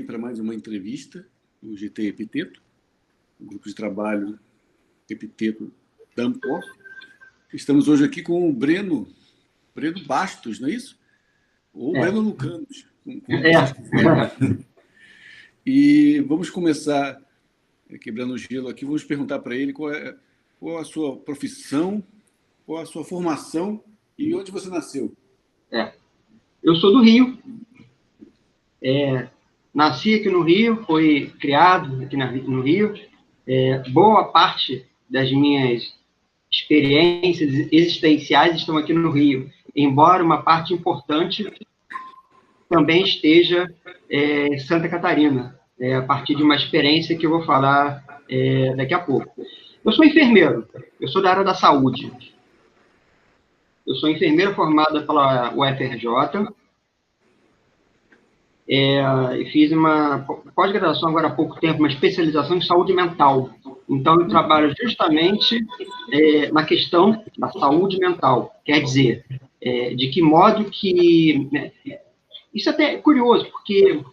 para mais uma entrevista do GT Epiteto, o grupo de trabalho Epiteto da Ampor. Estamos hoje aqui com o Breno Bastos, não é isso? Ou Breno Lucanos, como vocês quiserem. E vamos começar quebrando o gelo aqui. Vamos perguntar para ele qual a sua profissão, qual a sua formação e onde você nasceu. Eu sou do Rio. Nasci aqui no Rio, fui criado aqui no Rio. Boa parte das minhas experiências existenciais estão aqui no Rio, embora uma parte importante também esteja em Santa Catarina, a partir de uma experiência que eu vou falar daqui a pouco. Eu sou enfermeiro, eu sou da área da saúde. Eu sou enfermeiro formado pela UFRJ, e fiz uma pós-graduação agora há pouco tempo, uma especialização em saúde mental. Então, eu trabalho justamente na questão da saúde mental. Quer dizer, de que modo que... Isso até é curioso, porque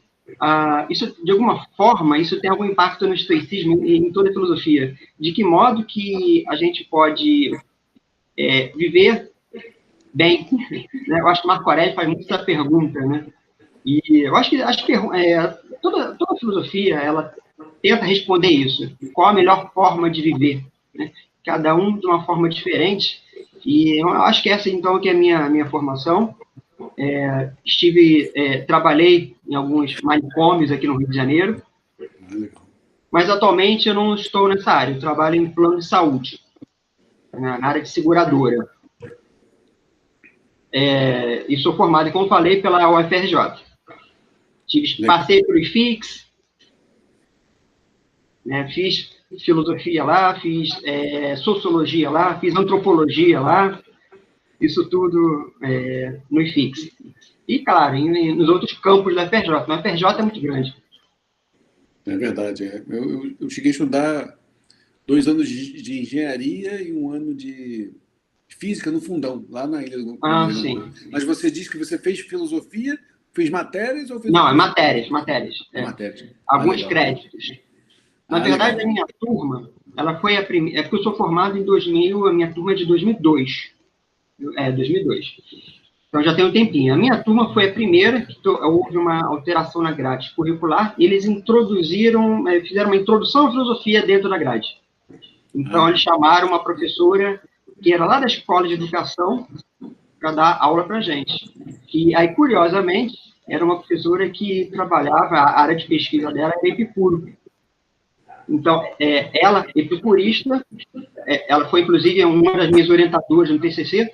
isso, de alguma forma, isso tem algum impacto no estoicismo e em toda a filosofia. De que modo que a gente pode viver bem, né? Eu acho que Marco Aurélio faz muito essa pergunta, né? E eu acho que toda a filosofia, ela tenta responder isso. Qual a melhor forma de viver, né? Cada um de uma forma diferente. E eu acho que essa, então, que é a minha formação. Trabalhei em alguns manicômios aqui no Rio de Janeiro, mas atualmente eu não estou nessa área. Eu trabalho em plano de saúde, na área de seguradora. E sou formado, como falei, pela UFRJ. Passei por IFIX, né, fiz filosofia lá, fiz sociologia lá, fiz antropologia lá, isso tudo no IFIX. E, claro, nos outros campos da UFRJ. A UFRJ é muito grande. É verdade. Eu cheguei a estudar 2 anos de engenharia e 1 ano de física no Fundão, lá na Ilha do Sim. Mas você disse que você fez filosofia, fez matérias ou fez... Não, matérias. Matérias. Alguns créditos. Na verdade, legal. A minha turma, ela foi a primeira... porque eu sou formado em 2000, a minha turma é de 2002. 2002. Então, já tem um tempinho. A minha turma foi a primeira que houve uma alteração na grade curricular, e eles fizeram uma introdução à filosofia dentro da grade. Então, eles chamaram uma professora que era lá da escola de educação para dar aula para a gente. E aí, curiosamente, era uma professora que trabalhava, a área de pesquisa dela era Epicuro. Então, ela, epicurista, ela foi, inclusive, uma das minhas orientadoras no TCC,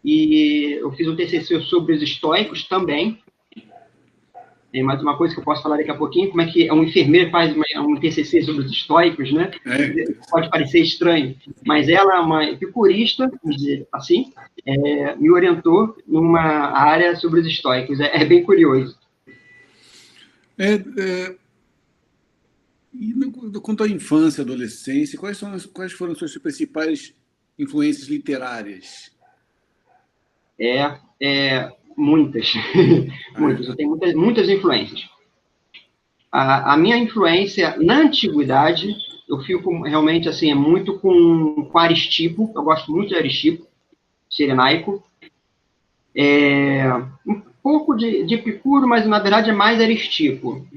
e eu fiz um TCC sobre os estoicos também. Tem mais uma coisa que eu posso falar daqui a pouquinho, como é que um enfermeiro faz um TCC sobre os estoicos, né? Pode parecer estranho, mas ela é uma epicurista, vamos dizer assim, me orientou numa área sobre os estoicos. É bem curioso. E quanto à infância, adolescência, quais foram as suas principais influências literárias? Muitas. Muitas. Eu tenho muitas influências. A minha influência na antiguidade, eu fico realmente assim, muito com Aristipo. Eu gosto muito de Aristipo, Cirenaico. Um pouco de Epicuro, mas na verdade é mais Aristipo.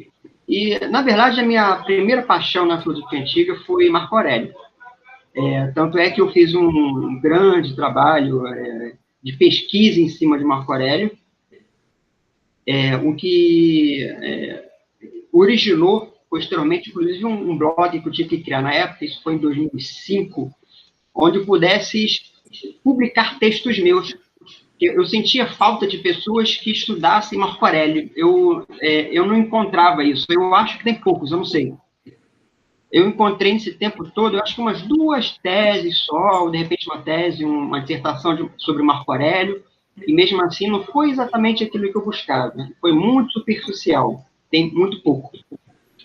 E, na verdade, a minha primeira paixão na filosofia antiga foi Marco Aurélio. Tanto é que eu fiz um grande trabalho de pesquisa em cima de Marco Aurélio, o que originou, posteriormente, inclusive, um blog que eu tive que criar na época, isso foi em 2005, onde eu pudesse publicar textos meus. Eu sentia falta de pessoas que estudassem Marco Aurélio. Eu não encontrava isso. Eu acho que tem poucos, eu não sei. Eu encontrei nesse tempo todo, eu acho que umas 2 teses só, ou de repente uma tese, uma dissertação sobre Marco Aurélio, e mesmo assim não foi exatamente aquilo que eu buscava. Foi muito superficial, tem muito pouco.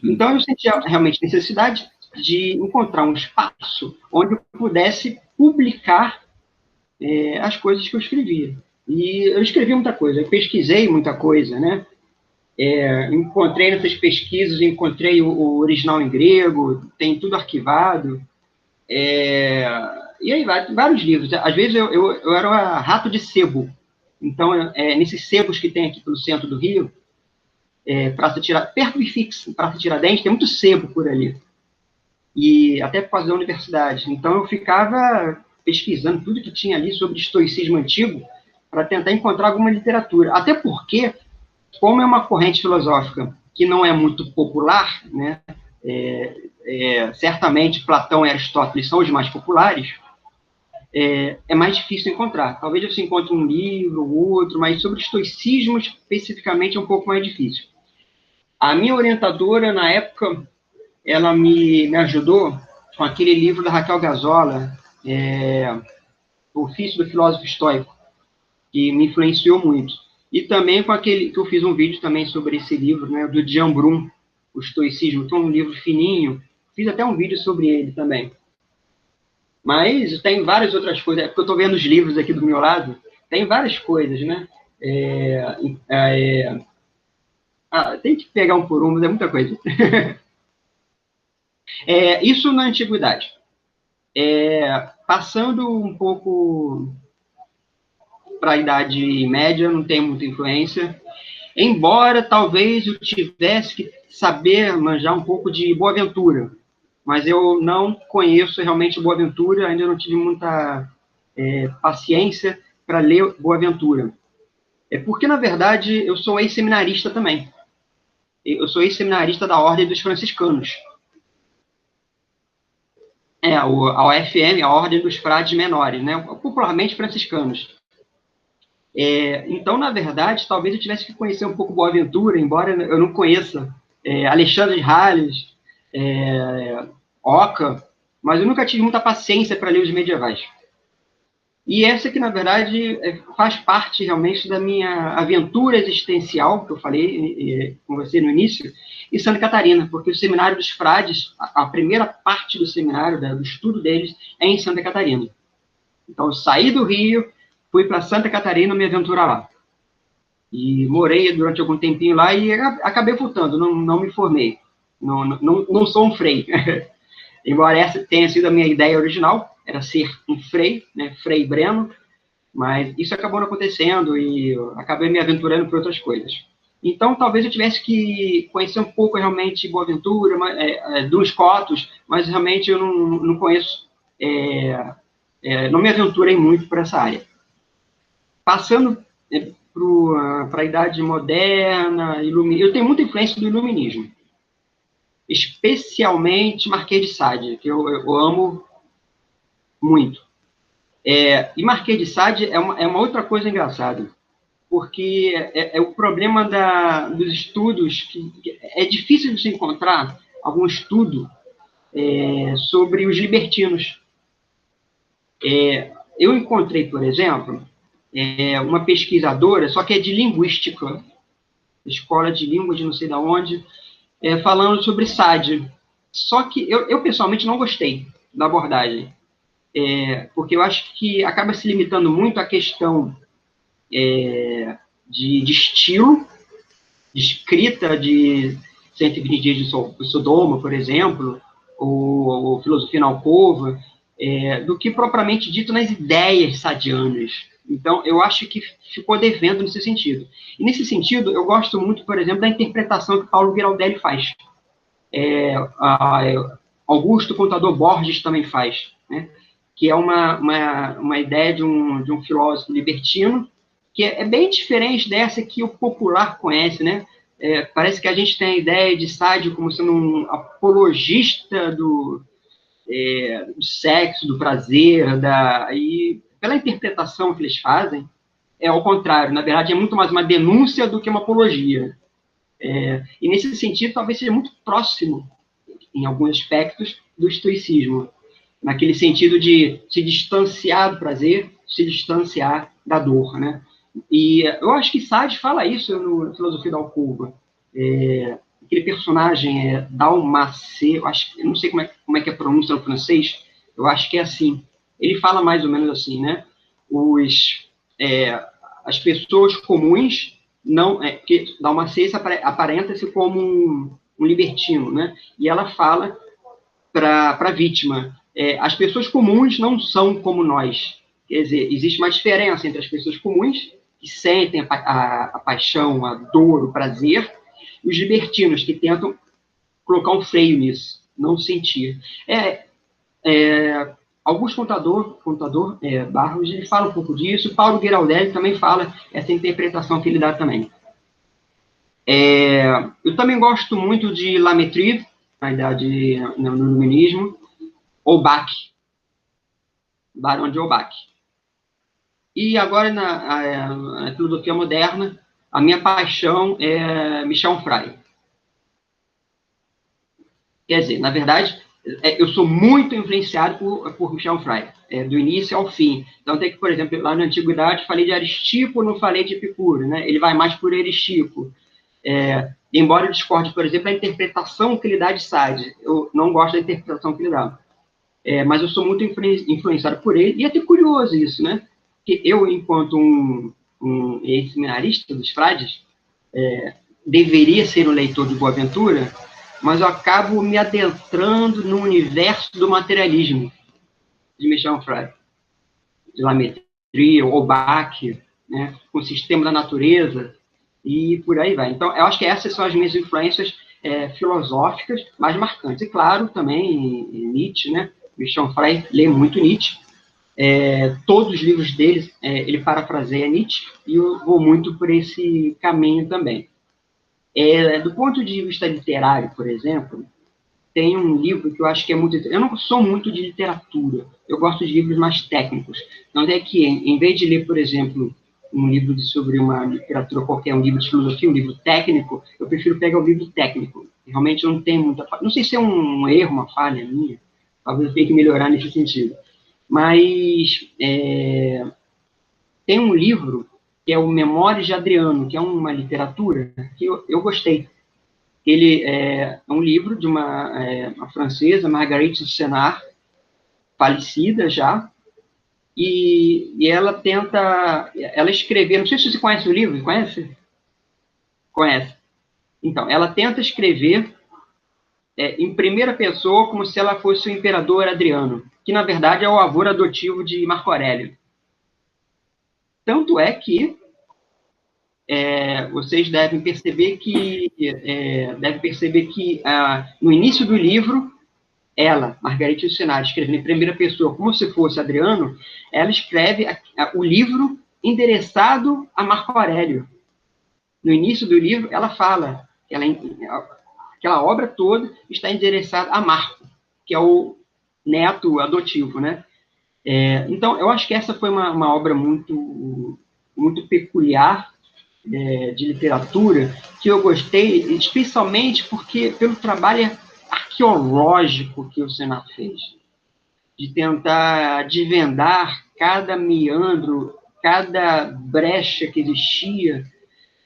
Então eu sentia realmente necessidade de encontrar um espaço onde eu pudesse publicar as coisas que eu escrevia. E eu escrevi muita coisa, eu pesquisei muita coisa, né? Encontrei nessas pesquisas, encontrei o original em grego, tem tudo arquivado. E aí, vários livros. Às vezes eu era um rato de sebo. Então, nesses sebos que tem aqui pelo centro do Rio, perto do IFIX, Praça Tiradentes, tem muito sebo por ali. E até por causa da universidade. Então, eu ficava pesquisando tudo que tinha ali sobre estoicismo antigo para tentar encontrar alguma literatura. Até porque, como é uma corrente filosófica que não é muito popular, né, certamente Platão e Aristóteles são os mais populares, é mais difícil encontrar. Talvez você encontre um livro ou outro, mas sobre estoicismo especificamente é um pouco mais difícil. A minha orientadora, na época, ela me ajudou com aquele livro da Raquel Gazola, O Ofício do Filósofo Estoico, que me influenciou muito. E também com aquele que eu fiz um vídeo também sobre esse livro, né, do Jean Brum, O Estoicismo, que é um livro fininho. Fiz até um vídeo sobre ele também. Mas tem várias outras coisas. É porque eu estou vendo os livros aqui do meu lado. Tem várias coisas, né? Tem que pegar um por um, mas é muita coisa. Isso na antiguidade. Passando um pouco para a Idade Média, não tem muita influência. Embora talvez eu tivesse que saber manjar um pouco de Boaventura, mas eu não conheço realmente Boaventura, ainda não tive muita paciência para ler Boaventura. Porque, na verdade, eu sou ex-seminarista também. Eu sou ex-seminarista da Ordem dos Franciscanos. A OFM, a Ordem dos Frades Menores, né? Popularmente franciscanos. Então, na verdade, talvez eu tivesse que conhecer um pouco Boaventura, embora eu não conheça Alexandre de Sales, Oca, mas eu nunca tive muita paciência para ler os medievais. E essa que, na verdade, faz parte realmente da minha aventura existencial, que eu falei com você no início, em Santa Catarina, porque o Seminário dos Frades, a primeira parte do seminário, do estudo deles, é em Santa Catarina. Então, eu saí do Rio, fui para Santa Catarina me aventurar lá. E morei durante algum tempinho lá e acabei voltando, não me formei. Não sou um frei. Embora essa tenha sido a minha ideia original, era ser um frei, né, Frei Breno, mas isso acabou não acontecendo e eu acabei me aventurando por outras coisas. Então, talvez eu tivesse que conhecer um pouco realmente Boaventura, dos Cotos, mas realmente eu não conheço, não me aventurei muito por essa área. Passando para a Idade Moderna, eu tenho muita influência do Iluminismo, especialmente Marquês de Sade, que eu amo muito. E Marquês de Sade é uma outra coisa engraçada, porque o problema dos estudos, que é difícil de se encontrar algum estudo sobre os libertinos. Eu encontrei, por exemplo, uma pesquisadora, só que é de linguística, escola de língua de não sei de onde, falando sobre Sade. Só que eu pessoalmente não gostei da abordagem, porque eu acho que acaba se limitando muito à questão de estilo, de escrita de 120 Dias de Sodoma, por exemplo, ou Filosofia na Alcova, do que propriamente dito nas ideias sadianas. Então, eu acho que ficou devendo nesse sentido. E, nesse sentido, eu gosto muito, por exemplo, da interpretação que Paulo Giraldelli faz. Augusto Contador Borges também faz, né? Que é uma ideia de um filósofo libertino, que é bem diferente dessa que o popular conhece, né? Parece que a gente tem a ideia de Sade como sendo um apologista do sexo, do prazer, e pela interpretação que eles fazem, ao contrário, na verdade é muito mais uma denúncia do que uma apologia. E nesse sentido, talvez seja muito próximo, em alguns aspectos, do estoicismo, naquele sentido de se distanciar do prazer, se distanciar da dor, né? E eu acho que Sade fala isso no Filosofia da Alcova. Aquele personagem Dalmacé, eu não sei como é que é a pronúncia no francês, eu acho que é assim. Ele fala mais ou menos assim, né? As pessoas comuns não, porque Dalmacês aparenta-se como um libertino, né? E ela fala para a vítima, as pessoas comuns não são como nós. Quer dizer, existe uma diferença entre as pessoas comuns, que sentem a paixão, a dor, o prazer, e os libertinos, que tentam colocar um freio nisso, não sentir. Augusto Barros, ele fala um pouco disso, Paulo Ghirardelli também fala essa interpretação que ele dá também. Eu também gosto muito de La Métrie, no iluminismo, Holbach, Barão de Holbach. E agora, na filosofia moderna, a minha paixão é Michel Onfray. Quer dizer, na verdade, eu sou muito influenciado por Michel Onfray, do início ao fim. Então, tem que, por exemplo, lá na Antiguidade, falei de Aristipo, não falei de Epicuro, né? Ele vai mais por Aristipo. Embora eu discorde, por exemplo, da interpretação que ele dá de Sade. Eu não gosto da interpretação que ele dá. Mas eu sou muito influenciado por ele, e é até curioso isso, né? Que eu, enquanto um ex-seminarista dos frades, deveria ser um leitor de Boaventura, mas eu acabo me adentrando no universo do materialismo de Michel Onfray, de La Métrie, Holbach, né? Com o sistema da natureza, e por aí vai. Então, eu acho que essas são as minhas influências filosóficas mais marcantes. E, claro, também Nietzsche, né? Michel Onfray lê muito Nietzsche. Todos os livros dele, ele parafraseia Nietzsche, e eu vou muito por esse caminho também. Do ponto de vista literário, por exemplo, tem um livro que eu acho que é muito... Eu não sou muito de literatura, eu gosto de livros mais técnicos. Então, é que, em vez de ler, por exemplo, um livro sobre uma literatura qualquer, um livro de filosofia, um livro técnico, eu prefiro pegar o livro técnico. Realmente não tem muita... Não sei se é um erro, uma falha minha, talvez eu tenha que melhorar nesse sentido. Mas tem um livro que é o Memórias de Adriano, que é uma literatura que eu gostei. Ele é um livro de uma francesa, Marguerite Yourcenar, falecida já, e ela escrever, não sei se você conhece o livro, conhece? Conhece. Então, ela tenta escrever em primeira pessoa como se ela fosse o imperador Adriano, que na verdade é o avô adotivo de Marco Aurélio. Tanto é que vocês devem perceber que no início do livro, ela, Marguerite Yourcenar, escrevendo em primeira pessoa, como se fosse Adriano, ela escreve o livro endereçado a Marco Aurélio. No início do livro, ela fala que aquela obra toda está endereçada a Marco, que é o neto adotivo, né? Então, eu acho que essa foi uma obra muito, muito peculiar de literatura, que eu gostei, especialmente pelo trabalho arqueológico que o Yourcenar fez, de tentar desvendar cada meandro, cada brecha que existia,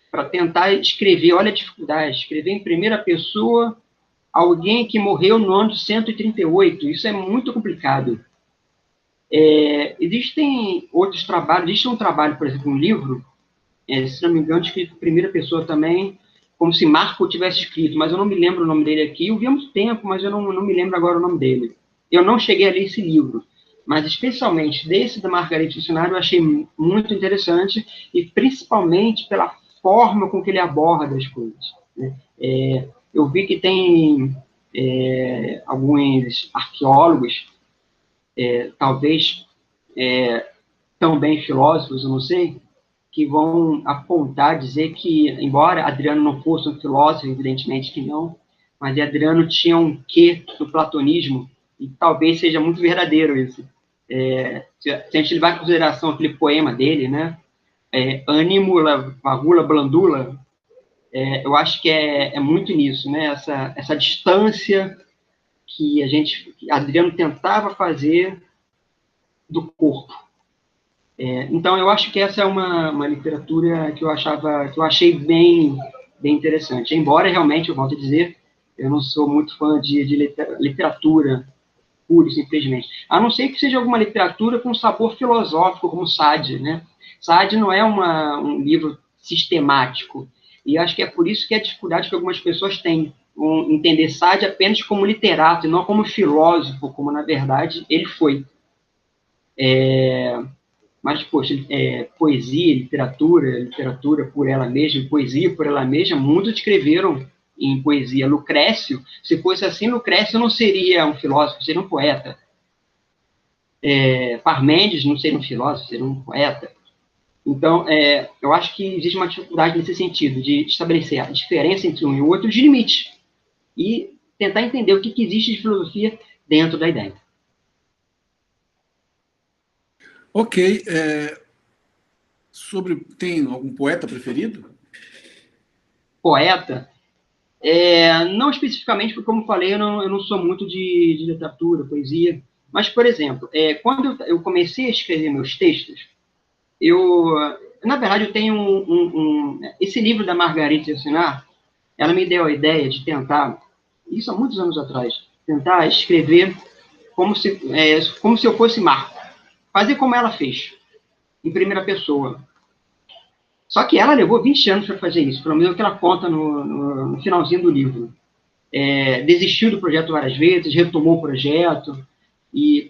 para tentar escrever, olha a dificuldade, escrever em primeira pessoa alguém que morreu no ano 138, isso é muito complicado. Existem outros trabalhos, existe um trabalho, por exemplo, um livro, se não me engano, escrito em primeira pessoa também, como se Marco tivesse escrito, mas eu não me lembro o nome dele aqui, eu vi há muito tempo, mas eu não me lembro agora o nome dele. Eu não cheguei a ler esse livro, mas especialmente desse da Marguerite Yourcenar eu achei muito interessante, e principalmente pela forma com que ele aborda as coisas, né? Eu vi que tem alguns arqueólogos, talvez também filósofos, eu não sei, que vão apontar, dizer que, embora Adriano não fosse um filósofo, evidentemente que não, mas Adriano tinha um quê do platonismo, e talvez seja muito verdadeiro isso. Se a gente levar em consideração aquele poema dele, né? Animula, vagula, blandula, eu acho que é muito nisso, né? Essa distância que Adriano tentava fazer do corpo. Então, eu acho que essa é uma literatura que eu achei bem interessante. Embora, realmente, eu volto a dizer, eu não sou muito fã de literatura pura, simplesmente. A não ser que seja alguma literatura com sabor filosófico, como Sade, né? Sade não é um livro sistemático. E acho que é por isso que é a dificuldade que algumas pessoas têm, entender Sade apenas como literato, e não como filósofo, como, na verdade, ele foi. Mas, poxa, poesia, literatura por ela mesma, poesia por ela mesma, muitos escreveram em poesia. Lucrécio, se fosse assim, Lucrécio não seria um filósofo, seria um poeta. Parmênides não seria um filósofo, seria um poeta. Então, eu acho que existe uma dificuldade nesse sentido, de estabelecer a diferença entre um e o outro, de limites, e tentar entender o que existe de filosofia dentro da ideia. Ok. Tem algum poeta preferido? Poeta? Não especificamente, porque, como falei, eu não sou muito de literatura, poesia. Mas, por exemplo, quando eu comecei a escrever meus textos, na verdade, eu tenho esse livro da Marguerite Yourcenar, ela me deu a ideia de tentar, isso há muitos anos atrás, tentar escrever como se eu fosse Marco. Fazer como ela fez, em primeira pessoa. Só que ela levou 20 anos para fazer isso, pelo menos o que ela conta no finalzinho do livro. Desistiu do projeto várias vezes, retomou o projeto,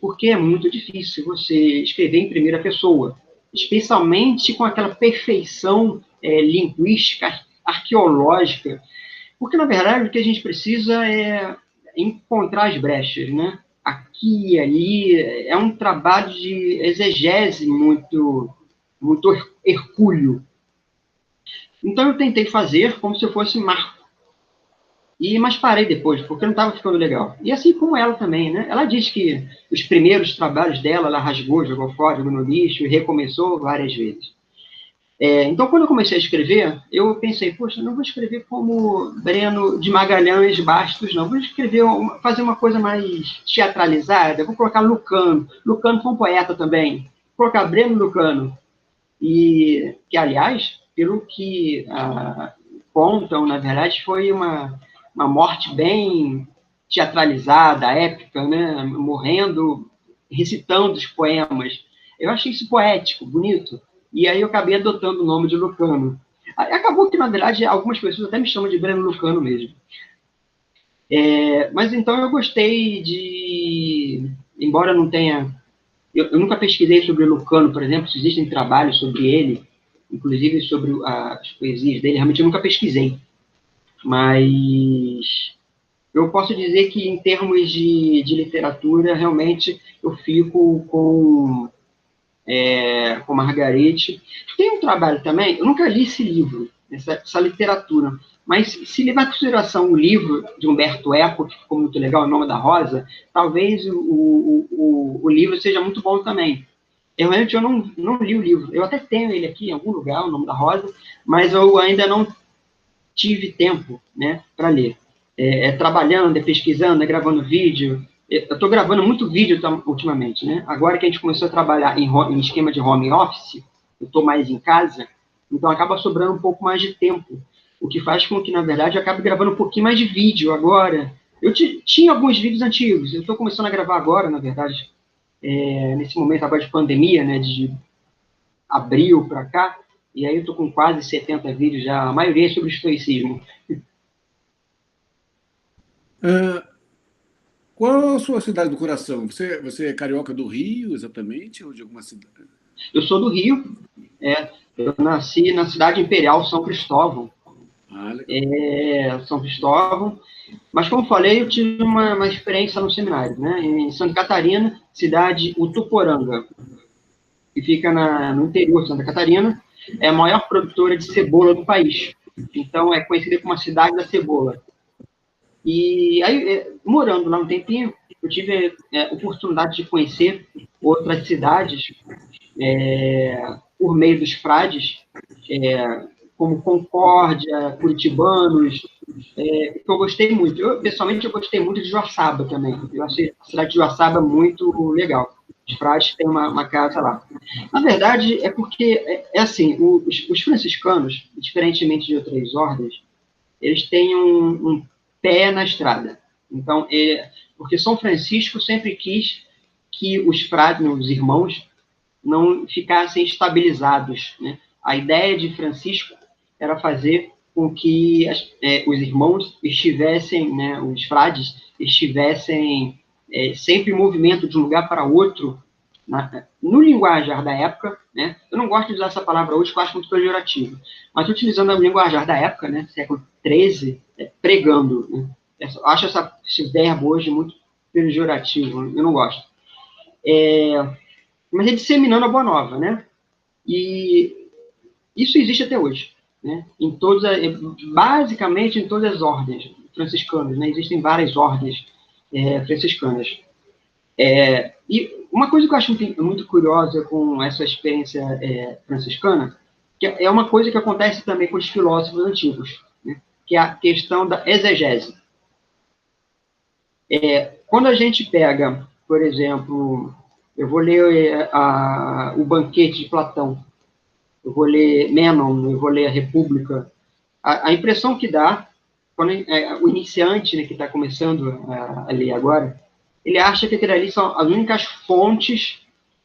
porque é muito difícil você escrever em primeira pessoa, especialmente com aquela perfeição linguística, arqueológica, porque, na verdade, o que a gente precisa é encontrar as brechas, né? Aqui e ali, é um trabalho de exegese muito, muito hercúleo. Então, eu tentei fazer como se eu fosse Marco. Mas parei depois, porque não estava ficando legal. E assim como ela também, né? Ela diz que os primeiros trabalhos dela, ela rasgou, jogou fora, jogou no lixo e recomeçou várias vezes. Então, quando eu comecei a escrever, eu pensei, poxa, não vou escrever como Breno de Magalhães Bastos, não. Vou fazer uma coisa mais teatralizada. Vou colocar Lucano. Lucano foi um poeta também. Vou colocar Breno Lucano. Que, aliás, pelo que contam, na verdade, foi uma morte bem teatralizada, épica, né? Morrendo, recitando os poemas. Eu achei isso poético, bonito. E aí eu acabei adotando o nome de Lucano. Acabou que, na verdade, algumas pessoas até me chamam de Breno Lucano mesmo. Mas então eu gostei embora não tenha... Eu nunca pesquisei sobre Lucano, por exemplo, se existem trabalhos sobre ele, inclusive sobre as poesias dele, realmente eu nunca pesquisei. Mas eu posso dizer que, em termos de literatura, realmente eu fico com Margarete. Tem um trabalho também, eu nunca li esse livro, essa literatura, mas se levar em consideração o livro de Humberto Eco, que ficou muito legal, O Nome da Rosa, talvez o livro seja muito bom também. Realmente eu não li o livro, eu até tenho ele aqui em algum lugar, O Nome da Rosa, mas eu ainda não tive tempo, né, para ler. Trabalhando, pesquisando, gravando vídeo. Eu estou gravando muito vídeo ultimamente, né? Agora que a gente começou a trabalhar em esquema de home office, eu estou mais em casa, então acaba sobrando um pouco mais de tempo, o que faz com que, na verdade, eu acabe gravando um pouquinho mais de vídeo agora. Eu tinha alguns vídeos antigos, eu estou começando a gravar agora, na verdade, nesse momento agora de pandemia, né, de abril para cá, e aí eu estou com quase 70 vídeos já, a maioria é sobre estoicismo. Qual a sua cidade do coração? Você é carioca do Rio, exatamente, ou de alguma cidade? Eu sou do Rio, eu nasci na cidade imperial São Cristóvão. São Cristóvão. Mas, como falei, eu tive uma experiência no seminário, né? Em Santa Catarina, cidade Utuporanga, que fica no interior de Santa Catarina, é a maior produtora de cebola do país. Então, é conhecida como a cidade da cebola. E aí, morando lá um tempinho, eu tive a oportunidade de conhecer outras cidades por meio dos frades, como Concórdia, Curitibanos, que eu gostei muito. Pessoalmente, eu gostei muito de Joaçaba também. Eu achei a cidade de Joaçaba muito legal. Os frades têm uma casa lá. Na verdade, é porque, assim, os franciscanos, diferentemente de outras ordens, eles têm um pé na estrada. Então, porque São Francisco sempre quis que os frades, os irmãos, não ficassem estabilizados, né? A ideia de Francisco era fazer com que os irmãos estivessem, né, os frades estivessem sempre em movimento de um lugar para outro, no linguajar da época, né? Eu não gosto de usar essa palavra hoje, porque eu acho muito pejorativo, mas utilizando o linguajar da época, né, século XIII, pregando, né? Eu acho esse verbo hoje muito pejorativo, eu não gosto. Mas é disseminando a boa nova, né? E isso existe até hoje, né? Basicamente em todas as ordens franciscanas, né? Existem várias ordens franciscanas. E uma coisa que eu acho muito curiosa com essa experiência franciscana, que é uma coisa que acontece também com os filósofos antigos, né? Que é a questão da exegese. Quando a gente pega, por exemplo, eu vou ler o Banquete de Platão, eu vou ler Mênon, eu vou ler a República, a impressão que dá, quando o iniciante, né, que está começando a ler agora, ele acha que aquilo ali são as únicas fontes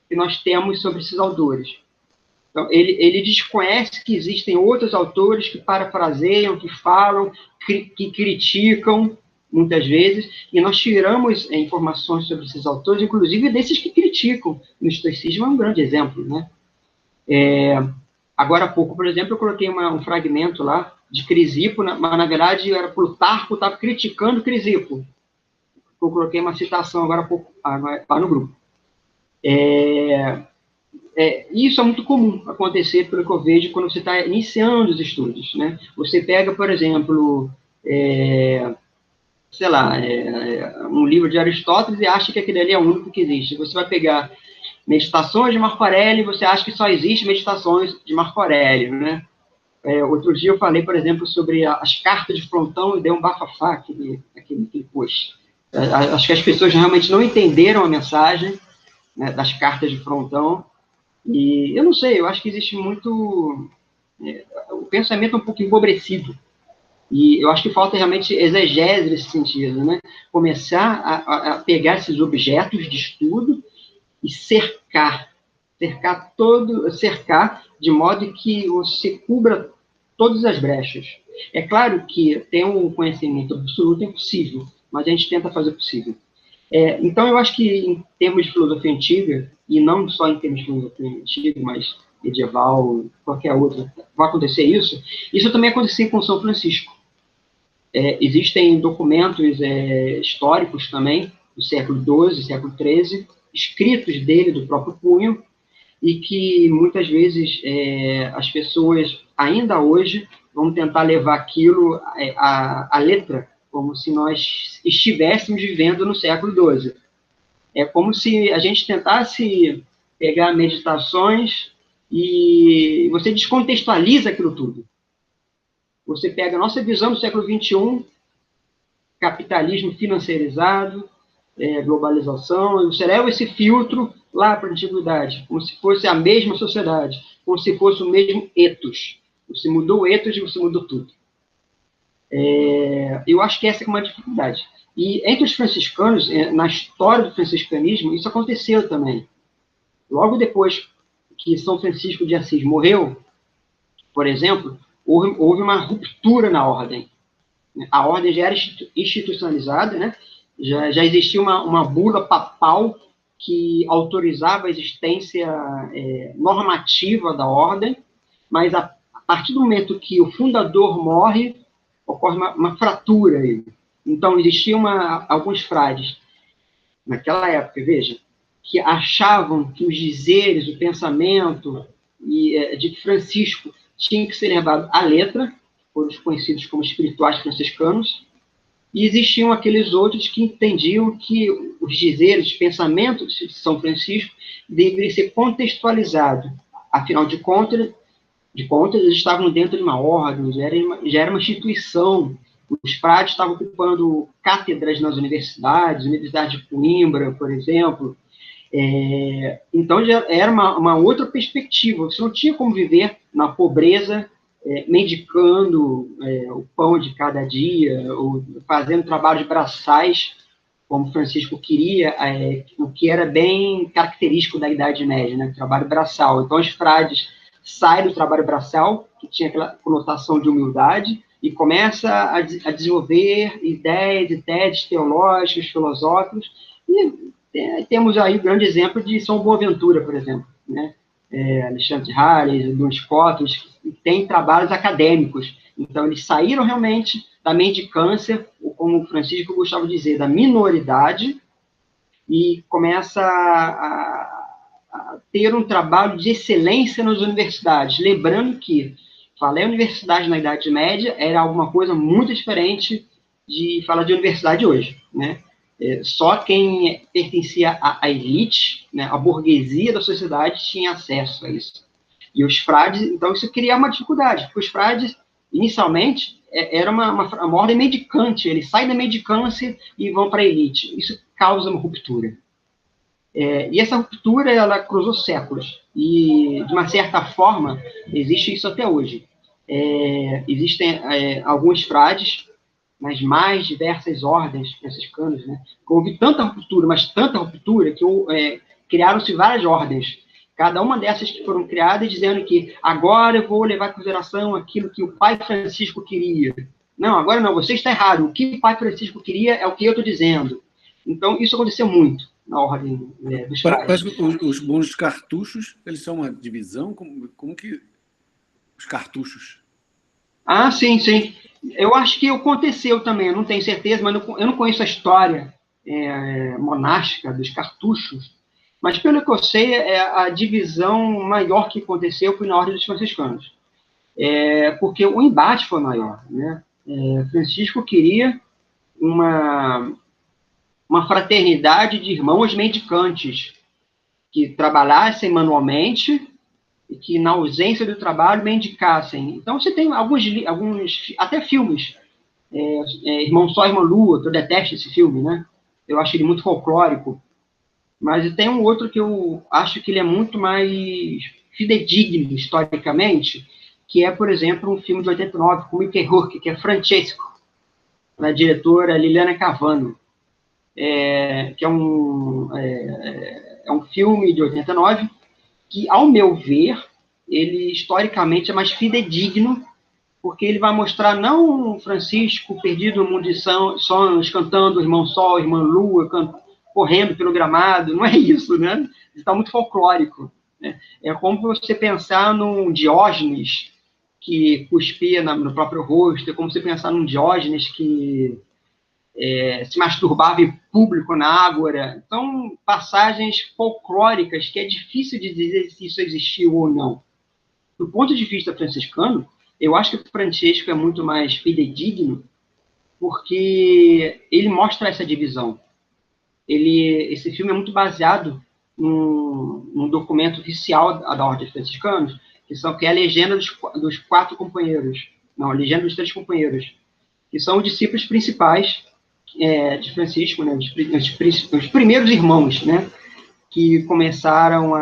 que nós temos sobre esses autores. Então, ele desconhece que existem outros autores que parafraseiam, que falam, que criticam, muitas vezes, e nós tiramos informações sobre esses autores, inclusive desses que criticam. O estoicismo é um grande exemplo, né? Agora há pouco, por exemplo, eu coloquei um fragmento lá de Crisipo, mas na verdade era Plutarco estava criticando Crisipo. Eu coloquei uma citação agora há pouco lá no grupo. Isso é muito comum acontecer, pelo que eu vejo, quando você está iniciando os estudos, né? Você pega, por exemplo, sei lá, um livro de Aristóteles e acha que aquele ali é o único que existe. Você vai pegar Meditações de Marco Aurélio e você acha que só existe Meditações de Marco Aurélio, né? Outro dia eu falei, por exemplo, sobre as cartas de Frontão e deu um bafafá aquele post. Acho que as pessoas realmente não entenderam a mensagem, né, das cartas de Frontão. E eu não sei, eu acho que existe muito... o pensamento é um pouco empobrecido. E eu acho que falta realmente exegese nesse sentido, né? Começar a pegar esses objetos de estudo e cercar de modo que você cubra todas as brechas. É claro que ter um conhecimento absoluto é impossível, mas a gente tenta fazer o possível. Então, eu acho que em termos de filosofia antiga, e não só em termos de filosofia antiga, mas medieval, qualquer outra, vai acontecer isso. Isso também acontecia com São Francisco. Existem documentos históricos também, do século XII, século XIII, escritos dele, do próprio punho, e que muitas vezes as pessoas, ainda hoje, vão tentar levar aquilo à letra, como se nós estivéssemos vivendo no século XII. É como se a gente tentasse pegar meditações e você descontextualiza aquilo tudo. Você pega a nossa visão do século XXI, capitalismo financiarizado, globalização, e você leva esse filtro lá para a antiguidade, como se fosse a mesma sociedade, como se fosse o mesmo ethos. Você mudou o ethos e você mudou tudo. Eu acho que essa é uma dificuldade. E entre os franciscanos, na história do franciscanismo, isso aconteceu também. Logo depois que São Francisco de Assis morreu, por exemplo, houve uma ruptura na ordem. A ordem já era institucionalizada, né? Já existia uma bula papal que autorizava a existência normativa da ordem, mas a partir do momento que o fundador morre, ocorre uma fratura aí. Então, existiam alguns frades, naquela época, veja, que achavam que os dizeres, o pensamento de Francisco tinha que ser levado à letra, foram os conhecidos como espirituais franciscanos, e existiam aqueles outros que entendiam que os dizeres, os pensamentos de São Francisco deveriam ser contextualizados. Afinal de contas, eles estavam dentro de uma ordem, já era uma instituição. Os frades estavam ocupando cátedras nas universidades, Universidade de Coimbra, por exemplo. Então, já era uma outra perspectiva. Você não tinha como viver na pobreza, mendicando o pão de cada dia, ou fazendo trabalhos braçais, como Francisco queria, o que era bem característico da Idade Média, né? Trabalho braçal. Então, os frades saem do trabalho braçal, que tinha aquela conotação de humildade, e começa a desenvolver ideias e teses teológicas, filosóficas, e temos aí o grande exemplo de São Boaventura, por exemplo, né? Alexandre de Hales, Duns Scotus, que tem trabalhos acadêmicos. Então, eles saíram realmente da mendicância, ou como o Francisco gostava de dizer, da minoridade, e começa a ter um trabalho de excelência nas universidades. Lembrando que falar em universidade na Idade Média era alguma coisa muito diferente de falar de universidade hoje, né? Só quem pertencia à elite, né, à burguesia da sociedade, tinha acesso a isso. E os frades, então, isso cria uma dificuldade, porque os frades, inicialmente, era uma ordem mendicante, eles saem da mendicância e vão para a elite. Isso causa uma ruptura. E essa ruptura, ela cruzou séculos. E, de uma certa forma, existe isso até hoje. Existem alguns frades, nas mais diversas ordens franciscanas, né? Houve tanta ruptura, mas tanta ruptura, que criaram-se várias ordens. Cada uma dessas que foram criadas dizendo que agora eu vou levar em consideração aquilo que o Pai Francisco queria. Não, agora não, você está errado. O que o Pai Francisco queria é o que eu estou dizendo. Então, isso aconteceu muito na ordem dos frades. Parece que os bons cartuchos, eles são uma divisão? Como que os cartuchos? Ah, sim, sim. Eu acho que aconteceu também, eu não tenho certeza, mas eu não conheço a história monástica dos cartuchos, mas pelo que eu sei, a divisão maior que aconteceu foi na Ordem dos Franciscanos. Porque o embate foi maior, né? Francisco queria uma fraternidade de irmãos mendicantes que trabalhassem manualmente e que, na ausência do trabalho, mendicassem. Então, você tem alguns até filmes, Irmão Sol, Irmã Lua, que eu detesto esse filme, né? Eu acho ele muito folclórico. Mas tem um outro que eu acho que ele é muito mais fidedigno, historicamente, que é, por exemplo, um filme de 89, com Mickey Rourke, que é Francesco, da diretora Liliana Cavano, que é um filme de 89, que, ao meu ver, ele historicamente é mais fidedigno, porque ele vai mostrar não Francisco perdido no mundo de sonhos, cantando Irmão Sol, Irmã Lua, correndo pelo gramado, não é isso, né? Está muito folclórico, né? É como você pensar num Diógenes que cuspia no próprio rosto, é como você pensar num Diógenes que se masturbava em público na ágora. Então, passagens folclóricas que é difícil de dizer se isso existiu ou não. Do ponto de vista franciscano, eu acho que o Francesco é muito mais fidedigno, porque ele mostra essa divisão. Esse filme é muito baseado num documento oficial da Ordem dos Franciscanos, que é a legenda dos 4 companheiros, não, a legenda dos 3 companheiros, que são os discípulos principais de Francisco, né, os primeiros irmãos, né, que começaram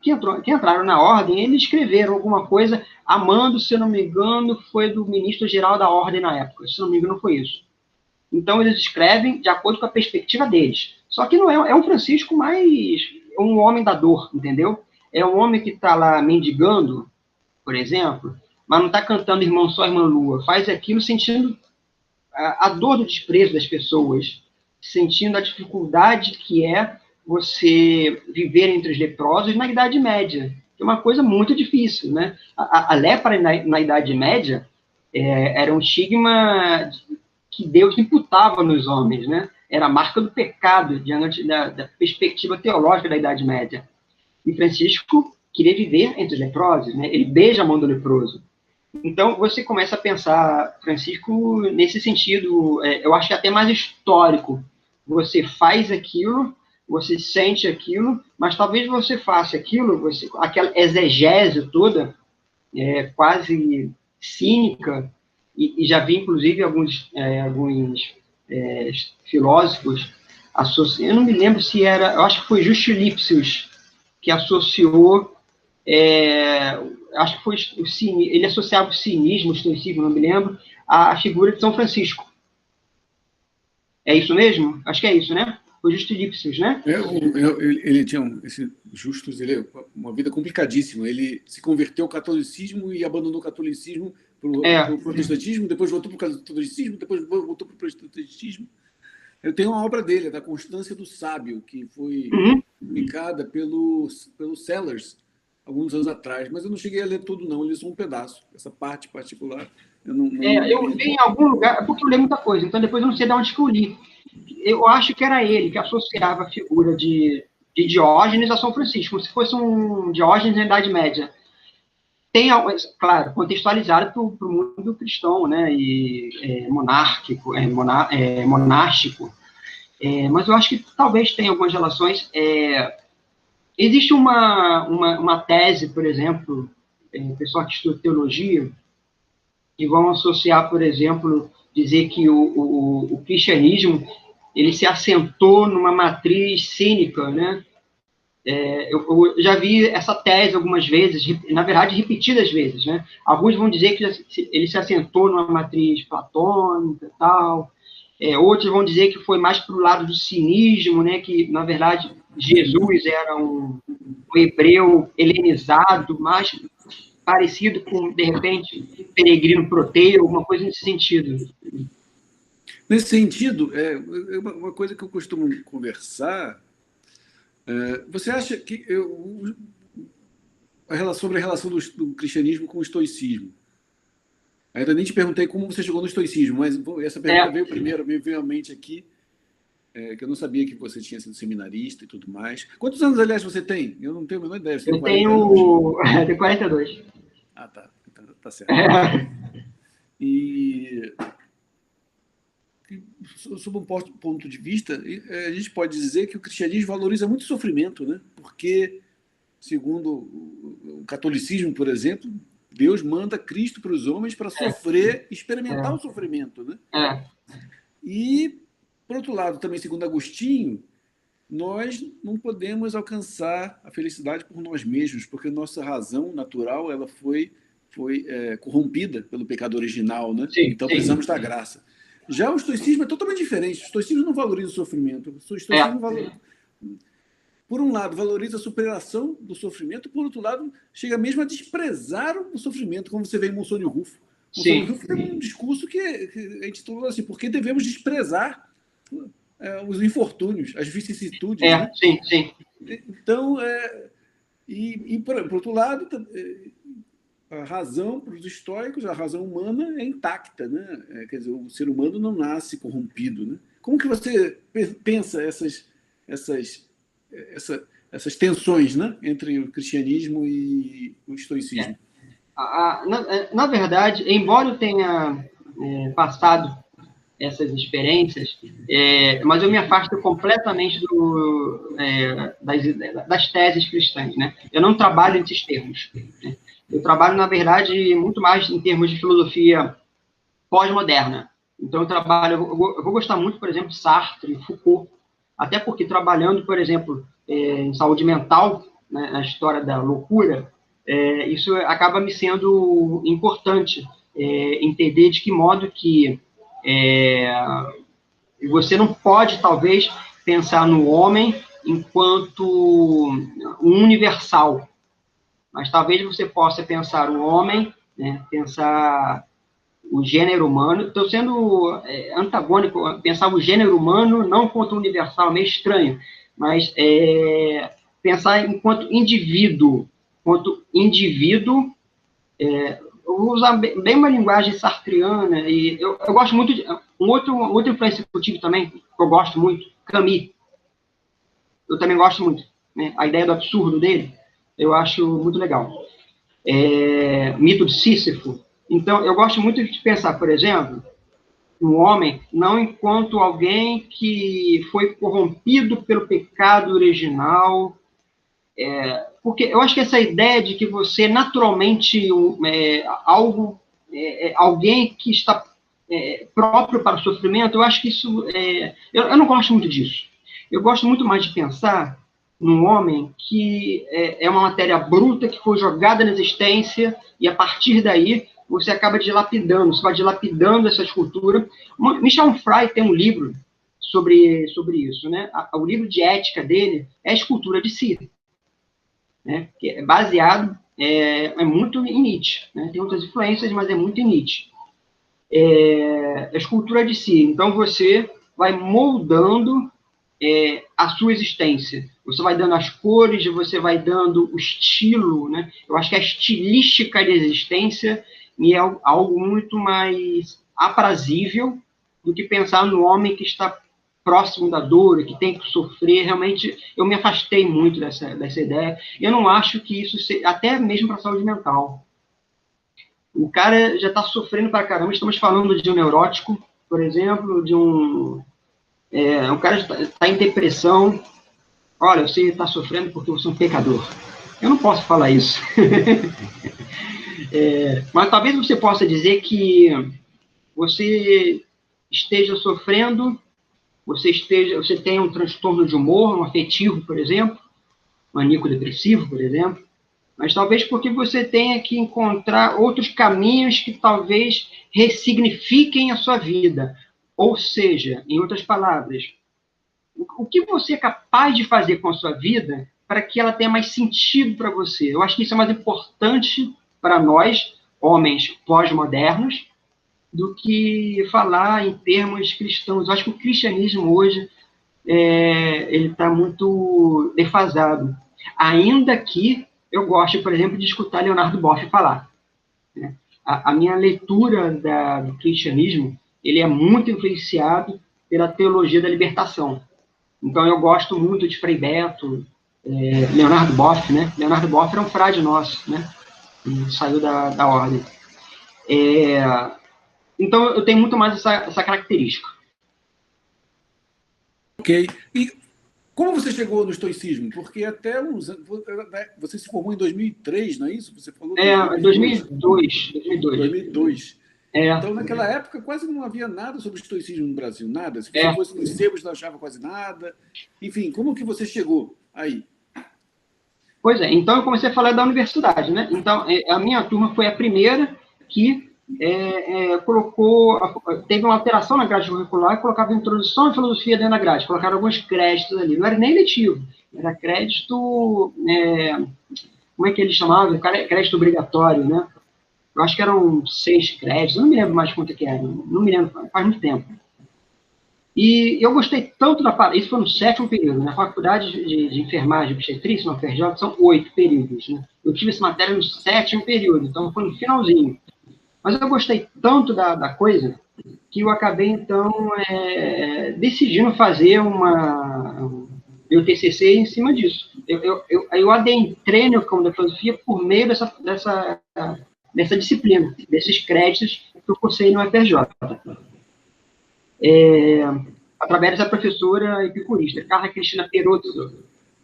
que entraram na ordem. Eles escreveram alguma coisa, Amando, se eu não me engano, foi do ministro-geral da ordem na época, se não me engano foi isso. Então eles escrevem de acordo com a perspectiva deles. Só que não é um Francisco mais um homem da dor, entendeu? É um homem que está lá mendigando, por exemplo, mas não está cantando Irmão Sol, Irmã Lua, faz aquilo sentindo a dor do desprezo das pessoas, sentindo a dificuldade que é você viver entre os leprosos na Idade Média, que é uma coisa muito difícil, né? A lepra na Idade Média era um estigma que Deus imputava nos homens, né? Era a marca do pecado diante da perspectiva teológica da Idade Média. E Francisco queria viver entre os leprosos, né? Ele beija a mão do leproso. Então, você começa a pensar Francisco nesse sentido, eu acho que até mais histórico. Você faz aquilo, você sente aquilo, mas talvez você faça aquilo, aquela exegese toda, quase cínica, e já vi, inclusive, alguns filósofos associando, eu não me lembro se era, eu acho que foi Justo Lipsius que associou, acho que foi ele associava o cinismo, o estoicismo, não me lembro, à figura de São Francisco. É isso mesmo? Acho que é isso, né? o Justilípcios, né? Ele tinha esse Justus, ele uma vida complicadíssima. Ele se converteu ao catolicismo e abandonou o catolicismo para o protestantismo, depois voltou para o catolicismo, depois voltou para o protestantismo. Eu tenho uma obra dele, da Constância do Sábio, que foi publicada pelo Sellers alguns anos atrás, mas eu não cheguei a ler tudo, não. Eu li só um pedaço, essa parte particular. Eu vi em algum lugar, porque eu li muita coisa, então depois eu não sei de onde que eu li. Eu acho que era ele que associava a figura de Diógenes a São Francisco, como se fosse um Diógenes na Idade Média. Tem, claro, contextualizado para o mundo cristão, né, e monárquico, monástico, mas eu acho que talvez tenha algumas relações. Existe uma tese, por exemplo, pessoal que estuda teologia, que vão associar, por exemplo, dizer que o cristianismo ele se assentou numa matriz cínica, né? Eu já vi essa tese algumas vezes, na verdade, repetidas vezes, né? Alguns vão dizer que ele se assentou numa matriz platônica e tal, outros vão dizer que foi mais para o lado do cinismo, né? Que, na verdade, Jesus era um hebreu helenizado, mais parecido com, de repente, Peregrino Proteu, alguma coisa nesse sentido. Nesse sentido, uma coisa que eu costumo conversar, você acha que sobre a relação do cristianismo com o estoicismo? Ainda nem te perguntei como você chegou no estoicismo, mas essa pergunta veio primeiro, me veio à mente aqui, que eu não sabia que você tinha sido seminarista e tudo mais. Quantos anos, aliás, você tem? Eu não tenho a menor ideia. Eu tenho 42. Ah, tá. Tá certo. E sob um ponto de vista, a gente pode dizer que o cristianismo valoriza muito o sofrimento, né? Porque, segundo o catolicismo, por exemplo, Deus manda Cristo para os homens para sofrer, experimentar o sofrimento, né? E, por outro lado, também, segundo Agostinho, nós não podemos alcançar a felicidade por nós mesmos, porque nossa razão natural ela foi corrompida pelo pecado original, né? Então precisamos da graça. Já o estoicismo é totalmente diferente. O estoicismo não valoriza o sofrimento. O estoicismo por um lado, valoriza a superação do sofrimento, por outro lado, chega mesmo a desprezar o sofrimento, como você vê em Monsenhor Rufo. Monsenhor Rufo tem um discurso que a gente falou assim, porque devemos desprezar os infortúnios, as vicissitudes. Né? Sim. Então, por outro lado, a razão para os estoicos, a razão humana é intacta, né? Quer dizer, o ser humano não nasce corrompido, né? Como que você pensa essas tensões, né, entre o cristianismo e o estoicismo? Na verdade, embora eu tenha passado essas experiências, mas eu me afasto completamente das teses cristãs, né? Eu não trabalho nesses termos, né? Eu trabalho, na verdade, muito mais em termos de filosofia pós-moderna. Então, eu vou gostar muito, por exemplo, de Sartre, Foucault, até porque trabalhando, por exemplo, em saúde mental, né, na história da loucura, isso acaba me sendo importante, entender de que modo que você não pode, talvez, pensar no homem enquanto um universal, mas talvez você possa pensar o homem, né, pensar o gênero humano. Estou sendo antagônico, pensar o gênero humano não quanto universal, meio estranho, mas pensar enquanto indivíduo. Eu vou usar bem uma linguagem sartreana, e eu gosto muito de... Outra influência que eu tive também, que eu gosto muito, Camus. Eu também gosto muito, né? A ideia do absurdo dele, eu acho muito legal. Mito de Sísifo. Então, eu gosto muito de pensar, por exemplo, no homem, não enquanto alguém que foi corrompido pelo pecado original, porque eu acho que essa ideia de que você naturalmente alguém que está próprio para o sofrimento, eu acho que isso eu não gosto muito disso. Eu gosto muito mais de pensar num homem que é uma matéria bruta que foi jogada na existência e a partir daí você vai dilapidando essa escultura. Michel Onfray tem um livro sobre isso, né? O livro de ética dele é a escultura de si, né? Que é baseado, é muito em Nietzsche, né? Tem outras influências, mas é muito em Nietzsche. A escultura de si. Então, você vai moldando a sua existência. Você vai dando as cores, você vai dando o estilo, né? Eu acho que a estilística de existência me é algo muito mais aprazível do que pensar no homem que está próximo da dor, que tem que sofrer. Realmente, eu me afastei muito dessa ideia. Eu não acho que isso seja, até mesmo para a saúde mental. O cara já está sofrendo para caramba. Estamos falando de um neurótico, por exemplo, de um cara está em depressão. Olha, você está sofrendo porque você é um pecador. Eu não posso falar isso. Mas talvez você possa dizer que você esteja sofrendo, você tenha um transtorno de humor, um afetivo, por exemplo, maníaco-depressivo, por exemplo, mas talvez porque você tenha que encontrar outros caminhos que talvez ressignifiquem a sua vida. Ou seja, em outras palavras, o que você é capaz de fazer com a sua vida para que ela tenha mais sentido para você? Eu acho que isso é mais importante para nós, homens pós-modernos, do que falar em termos cristãos. Eu acho que o cristianismo hoje ele está muito defasado. Ainda que eu goste, por exemplo, de escutar Leonardo Boff falar, né? A minha leitura do cristianismo, ele é muito influenciado pela teologia da libertação. Então, eu gosto muito de Frei Beto, Leonardo Boff, né? Leonardo Boff era um frade nosso, né? E saiu da ordem. Então, eu tenho muito mais essa característica. Ok. E como você chegou no estoicismo? Porque até uns anos... Você se formou em 2003, não é isso? Você falou 2002. 2002. Então, naquela época, quase não havia nada sobre estoicismo no Brasil, nada. Se você fosse nos sebos, não achava quase nada. Enfim, como que você chegou aí? Pois é, então eu comecei a falar da universidade, né? Então, a minha turma foi a primeira que teve uma alteração na grade curricular e colocava introdução à filosofia dentro da grade, colocaram alguns créditos ali, não era nem letivo, era crédito, como é que eles chamavam? Crédito obrigatório, né? Eu acho que eram 6 créditos, não me lembro mais quanto que era, não me lembro, faz muito tempo. E eu gostei tanto isso foi no 7º período, na faculdade de enfermagem e obstetrícia, na UFRJ, são 8 períodos, né? Eu tive essa matéria no 7º período, então foi no finalzinho. Mas eu gostei tanto da coisa que eu acabei, então, decidindo fazer meu TCC em cima disso. Eu adentrei no campo da filosofia por meio dessa disciplina, desses créditos que eu cursei no UFRJ. Através da professora epicurista, Carla Cristina Perotto.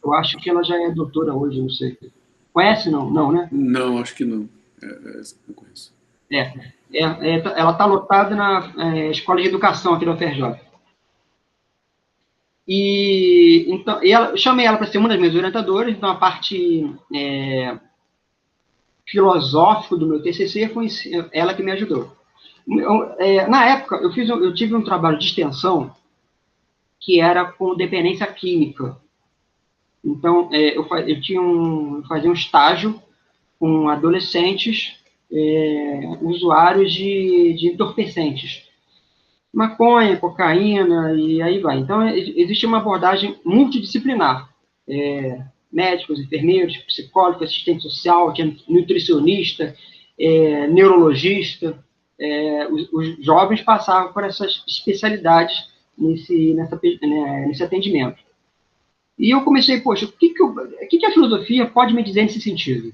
Eu acho que ela já é doutora hoje, não sei. Conhece, não? Não, né? Não, acho que não. Não conheço. Ela está lotada na Escola de Educação aqui da UFRJ. Então, eu chamei ela para ser uma das minhas orientadoras, então a parte filosófica do meu TCC foi ela que me ajudou. Na época, eu tive um trabalho de extensão que era com dependência química. Então, eu fazia um estágio com adolescentes usuários de entorpecentes. Maconha, cocaína, e aí vai. Então, existe uma abordagem multidisciplinar. Médicos, enfermeiros, psicólogos, assistente social, nutricionista, neurologista. Os jovens passavam por essas especialidades nesse atendimento. E eu comecei, poxa, o que a filosofia pode me dizer nesse sentido? O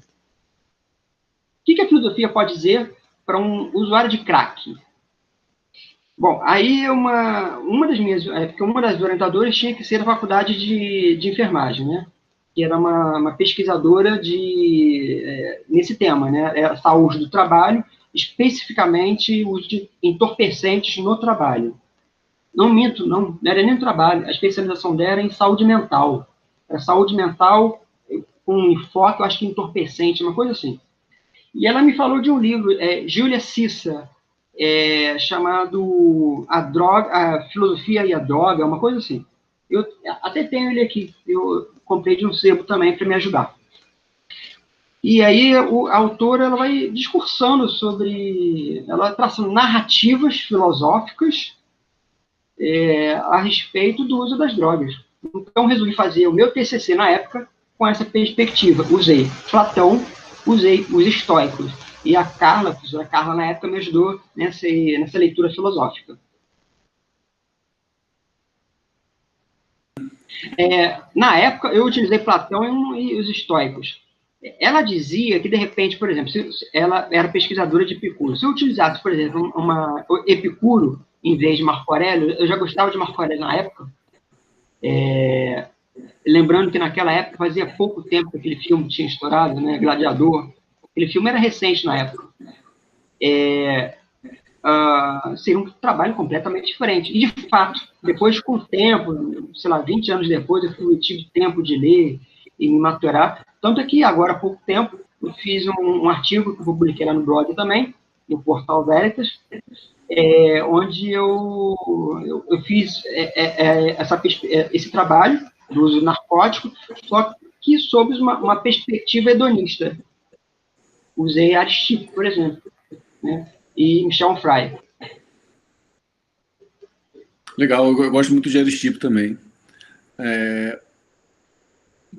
que a filosofia pode dizer para um usuário de crack? Bom, aí uma das orientadoras tinha que ser da faculdade de enfermagem, né? Que era uma pesquisadora nesse tema, né? Saúde do trabalho, especificamente o uso de entorpecentes no trabalho. Não minto, não era nem no trabalho, a especialização dela era em saúde mental. Era saúde mental com enfoque, eu acho que entorpecente, uma coisa assim. E ela me falou de um livro, Júlia Cissa, chamado A Filosofia e a Droga, uma coisa assim. Eu até tenho ele aqui, eu comprei de um sebo também para me ajudar. E aí a autora ela vai discursando sobre, ela traçando narrativas filosóficas a respeito do uso das drogas. Então resolvi fazer o meu TCC na época com essa perspectiva. Usei Platão, usei os estoicos. E a professora Carla, na época, me ajudou nessa leitura filosófica. Na época, eu utilizei Platão e os estoicos. Ela dizia que, de repente, por exemplo, ela era pesquisadora de Epicuro. Se eu utilizasse, por exemplo, Epicuro em vez de Marco Aurélio, eu já gostava de Marco Aurélio na época. Lembrando que naquela época fazia pouco tempo que aquele filme tinha estourado, né? Gladiador. Aquele filme era recente na época. Seria um trabalho completamente diferente. E, de fato, depois, com o tempo, sei lá, 20 anos depois, eu tive tempo de ler e me maturar. Tanto é que, agora, há pouco tempo, eu fiz um artigo que eu publiquei lá no blog também, no Portal Veritas, onde eu fiz esse trabalho do uso narcótico, só que sob uma perspectiva hedonista. Usei Aristipo, por exemplo, né? E Michel Onfray. Legal, eu gosto muito de Aristipo também.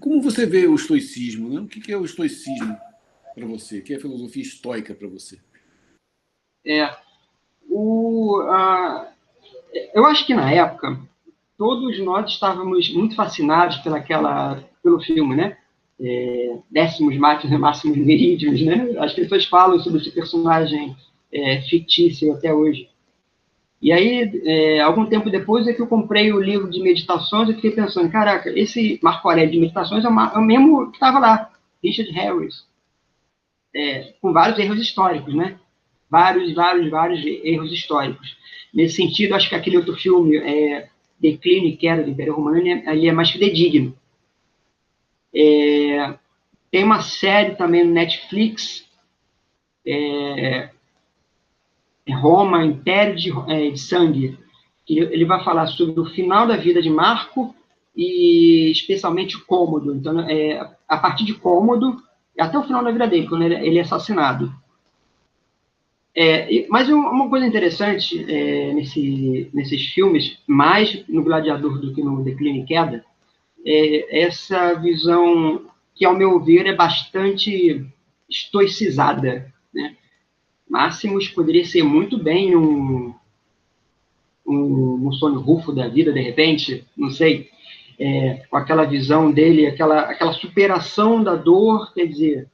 Como você vê o estoicismo? Né? O que é o estoicismo para você? O que é a filosofia estoica para você? Eu acho que, na época, todos nós estávamos muito fascinados pelo filme, né? Décimos Máximos Meridios, né? As pessoas falam sobre esse personagem fictício até hoje. E aí, algum tempo depois, é que eu comprei o livro de meditações e fiquei pensando, caraca, esse Marco Aurélio de meditações é o mesmo que estava lá, Richard Harris, com vários erros históricos, né? Vários erros históricos. Nesse sentido, acho que aquele outro filme, Declínio e Queda do Império Romano, ele é mais fidedigno. Tem uma série também no Netflix, Roma, Império de Sangue, que ele vai falar sobre o final da vida de Marco e especialmente Cômodo. Então, a partir de Cômodo, até o final da vida dele, quando ele é assassinado. Mas uma coisa interessante nesses filmes, mais no Gladiador do que no Declínio e Queda, essa visão que, ao meu ver, é bastante estoicizada, né? Máximos poderia ser muito bem um Sonho Rufo da vida, de repente, não sei, com aquela visão dele, aquela superação da dor, quer dizer,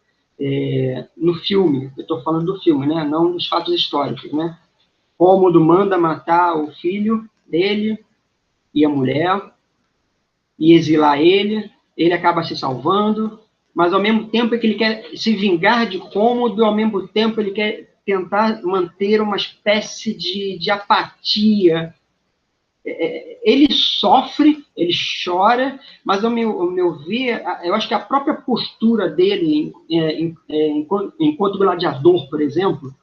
no filme, eu estou falando do filme, né? Não dos fatos históricos, né? Cômodo manda matar o filho dele e a mulher, e exilar ele acaba se salvando, mas ao mesmo tempo é que ele quer se vingar de Cômodo, ao mesmo tempo ele quer tentar manter uma espécie de apatia. Ele sofre, ele chora, mas ao meu ver, eu acho que a própria postura dele, enquanto gladiador, por exemplo,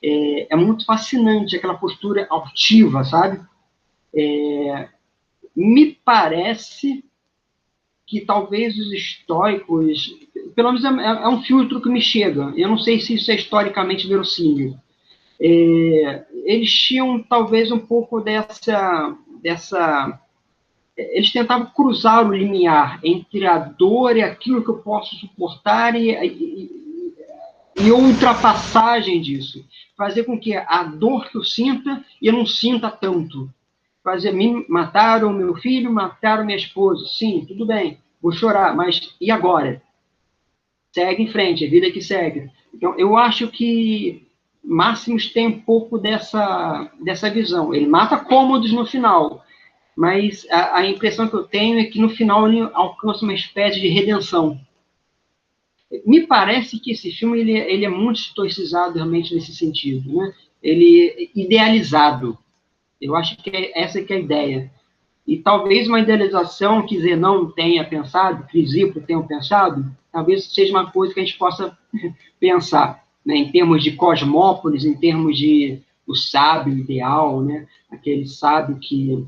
é muito fascinante, aquela postura altiva, sabe? Me parece que talvez os estoicos, pelo menos é um filtro que me chega, eu não sei se isso é historicamente verossímil, eles tinham talvez um pouco dessa eles tentavam cruzar o limiar entre a dor e aquilo que eu posso suportar e ultrapassagem disso, fazer com que a dor que eu sinta, eu não sinta tanto. Mataram meu filho, mataram minha esposa. Sim, tudo bem, vou chorar, mas e agora? Segue em frente, a vida que segue. Então, eu acho que Máximos tem um pouco dessa visão. Ele mata Cômodos no final, mas a impressão que eu tenho é que no final ele alcança uma espécie de redenção. Me parece que esse filme ele é muito estoicizado realmente nesse sentido, né? Ele é idealizado. Eu acho que essa que é a ideia. E talvez uma idealização que Zenão tenha pensado, Crisipo tenha pensado, talvez seja uma coisa que a gente possa pensar, né, em termos de cosmópolis, em termos de o sábio ideal, né? Aquele sábio que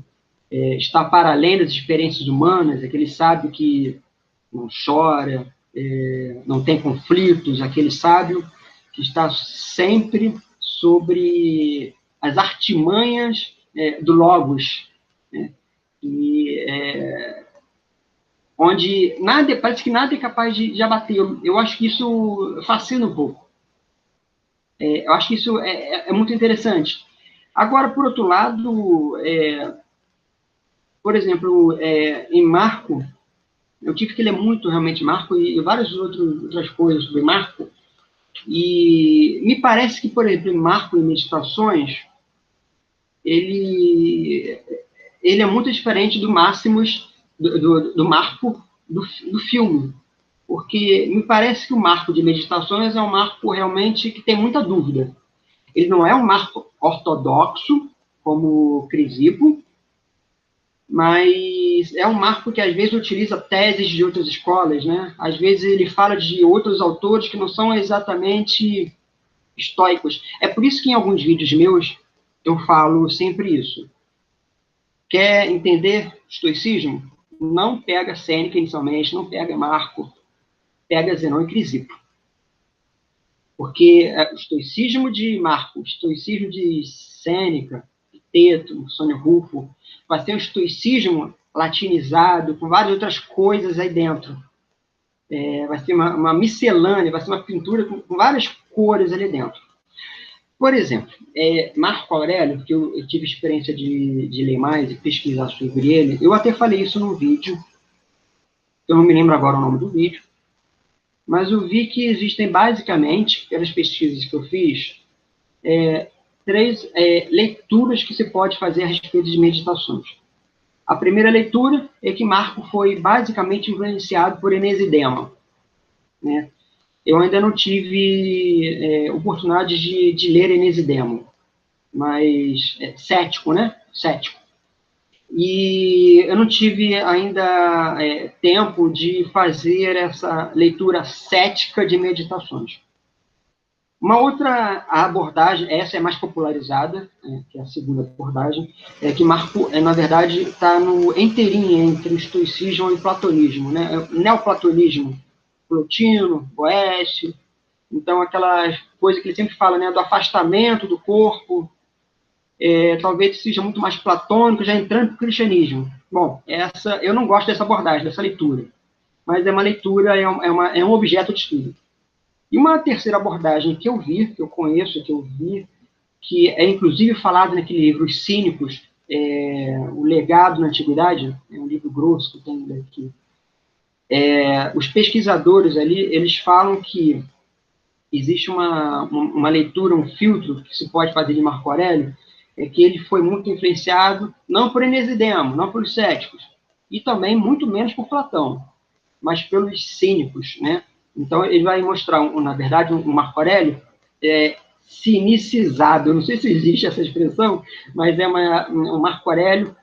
está para além das experiências humanas, aquele sábio que não chora, não tem conflitos, aquele sábio que está sempre sobre as artimanhas do Logos, né? E, onde parece que nada é capaz de abatê-lo. Eu acho que isso fascina um pouco. Eu acho que isso é muito interessante. Agora, por outro lado, por exemplo, em Marco, eu tive que ler muito realmente Marco e várias outras coisas sobre Marco, e me parece que, por exemplo, em Marco, em Meditações, ele é muito diferente do Máximos, do Marco do filme, porque me parece que o Marco de Meditações é um Marco realmente que tem muita dúvida. Ele não é um Marco ortodoxo, como Crisipo, mas é um Marco que às vezes utiliza teses de outras escolas, né? Às vezes ele fala de outros autores que não são exatamente estoicos. É por isso que em alguns vídeos meus eu falo sempre isso. Quer entender estoicismo? Não pega Sêneca inicialmente, não pega Marco, pega Zenão e Crisipo. Porque o estoicismo de Marco, o estoicismo de Sêneca, Epiteto, Sônia Rufo, vai ter um estoicismo latinizado, com várias outras coisas aí dentro. Vai ser uma miscelânea, vai ser uma pintura com várias cores ali dentro. Por exemplo, Marco Aurélio, que eu tive experiência de ler mais e pesquisar sobre ele, eu até falei isso num vídeo, eu não me lembro agora o nome do vídeo, mas eu vi que existem basicamente, pelas pesquisas que eu fiz, 3 leituras que se pode fazer a respeito de meditações. A primeira leitura é que Marco foi basicamente influenciado por Enesidema, né? Eu ainda não tive oportunidade de ler Enesidemo, mas cético, né? Cético. E eu não tive ainda tempo de fazer essa leitura cética de meditações. Uma outra abordagem, essa é mais popularizada, que é a segunda abordagem, é que Marco, na verdade, está no inteirinho entre o estoicismo e o platonismo, né? O neoplatonismo, Plotino, Boécio, então aquela coisa que ele sempre fala, né, do afastamento do corpo, talvez seja muito mais platônico, já entrando para o cristianismo. Bom, eu não gosto dessa abordagem, dessa leitura, mas é uma leitura, é um objeto de estudo. E uma terceira abordagem que eu vi, que eu conheço, que eu vi, que é inclusive falado naquele livro Os Cínicos, O Legado na Antiguidade, é um livro grosso que tem aqui. Os pesquisadores ali, eles falam que existe uma leitura, um filtro que se pode fazer de Marco Aurélio, que ele foi muito influenciado, não por Enesidemo, não pelos céticos, e também muito menos por Platão, mas pelos cínicos, né? Então, ele vai mostrar, na verdade, um Marco Aurélio cinicizado. Eu não sei se existe essa expressão, mas é um Marco Aurélio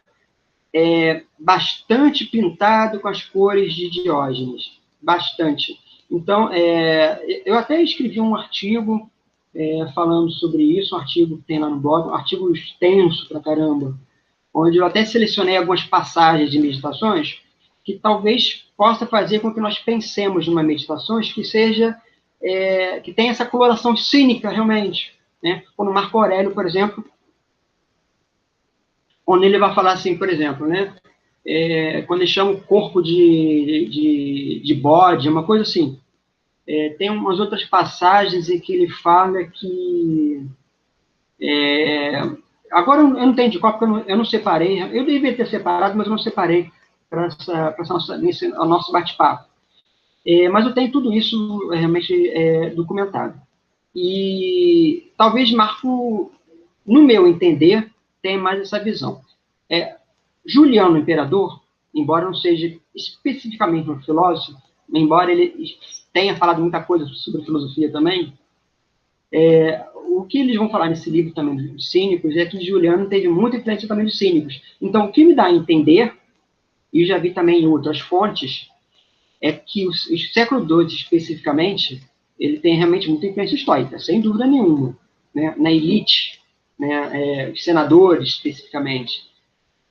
bastante pintado com as cores de Diógenes. Bastante. Então, eu até escrevi um artigo falando sobre isso, um artigo que tem lá no blog, um artigo extenso pra caramba, onde eu até selecionei algumas passagens de meditações que talvez possa fazer com que nós pensemos numa meditações que seja, que tenha essa coloração cínica realmente, né? Como Marco Aurélio, por exemplo, onde ele vai falar assim, por exemplo, né? Quando ele chama o corpo de bode, uma coisa assim. Tem umas outras passagens em que ele fala que... agora eu não tenho de qual, porque eu não separei. Eu devia ter separado, mas eu não separei para o nosso bate-papo. Mas eu tenho tudo isso realmente documentado. E talvez Marco, no meu entender, tenha mais essa visão. Juliano, Imperador, embora não seja especificamente um filósofo, embora ele tenha falado muita coisa sobre filosofia também, o que eles vão falar nesse livro também dos cínicos é que Juliano teve muita influência também dos cínicos. Então, o que me dá a entender, e já vi também em outras fontes, é que o século II, especificamente, ele tem realmente muita influência estoica, sem dúvida nenhuma, né? Na elite, né, os senadores, especificamente,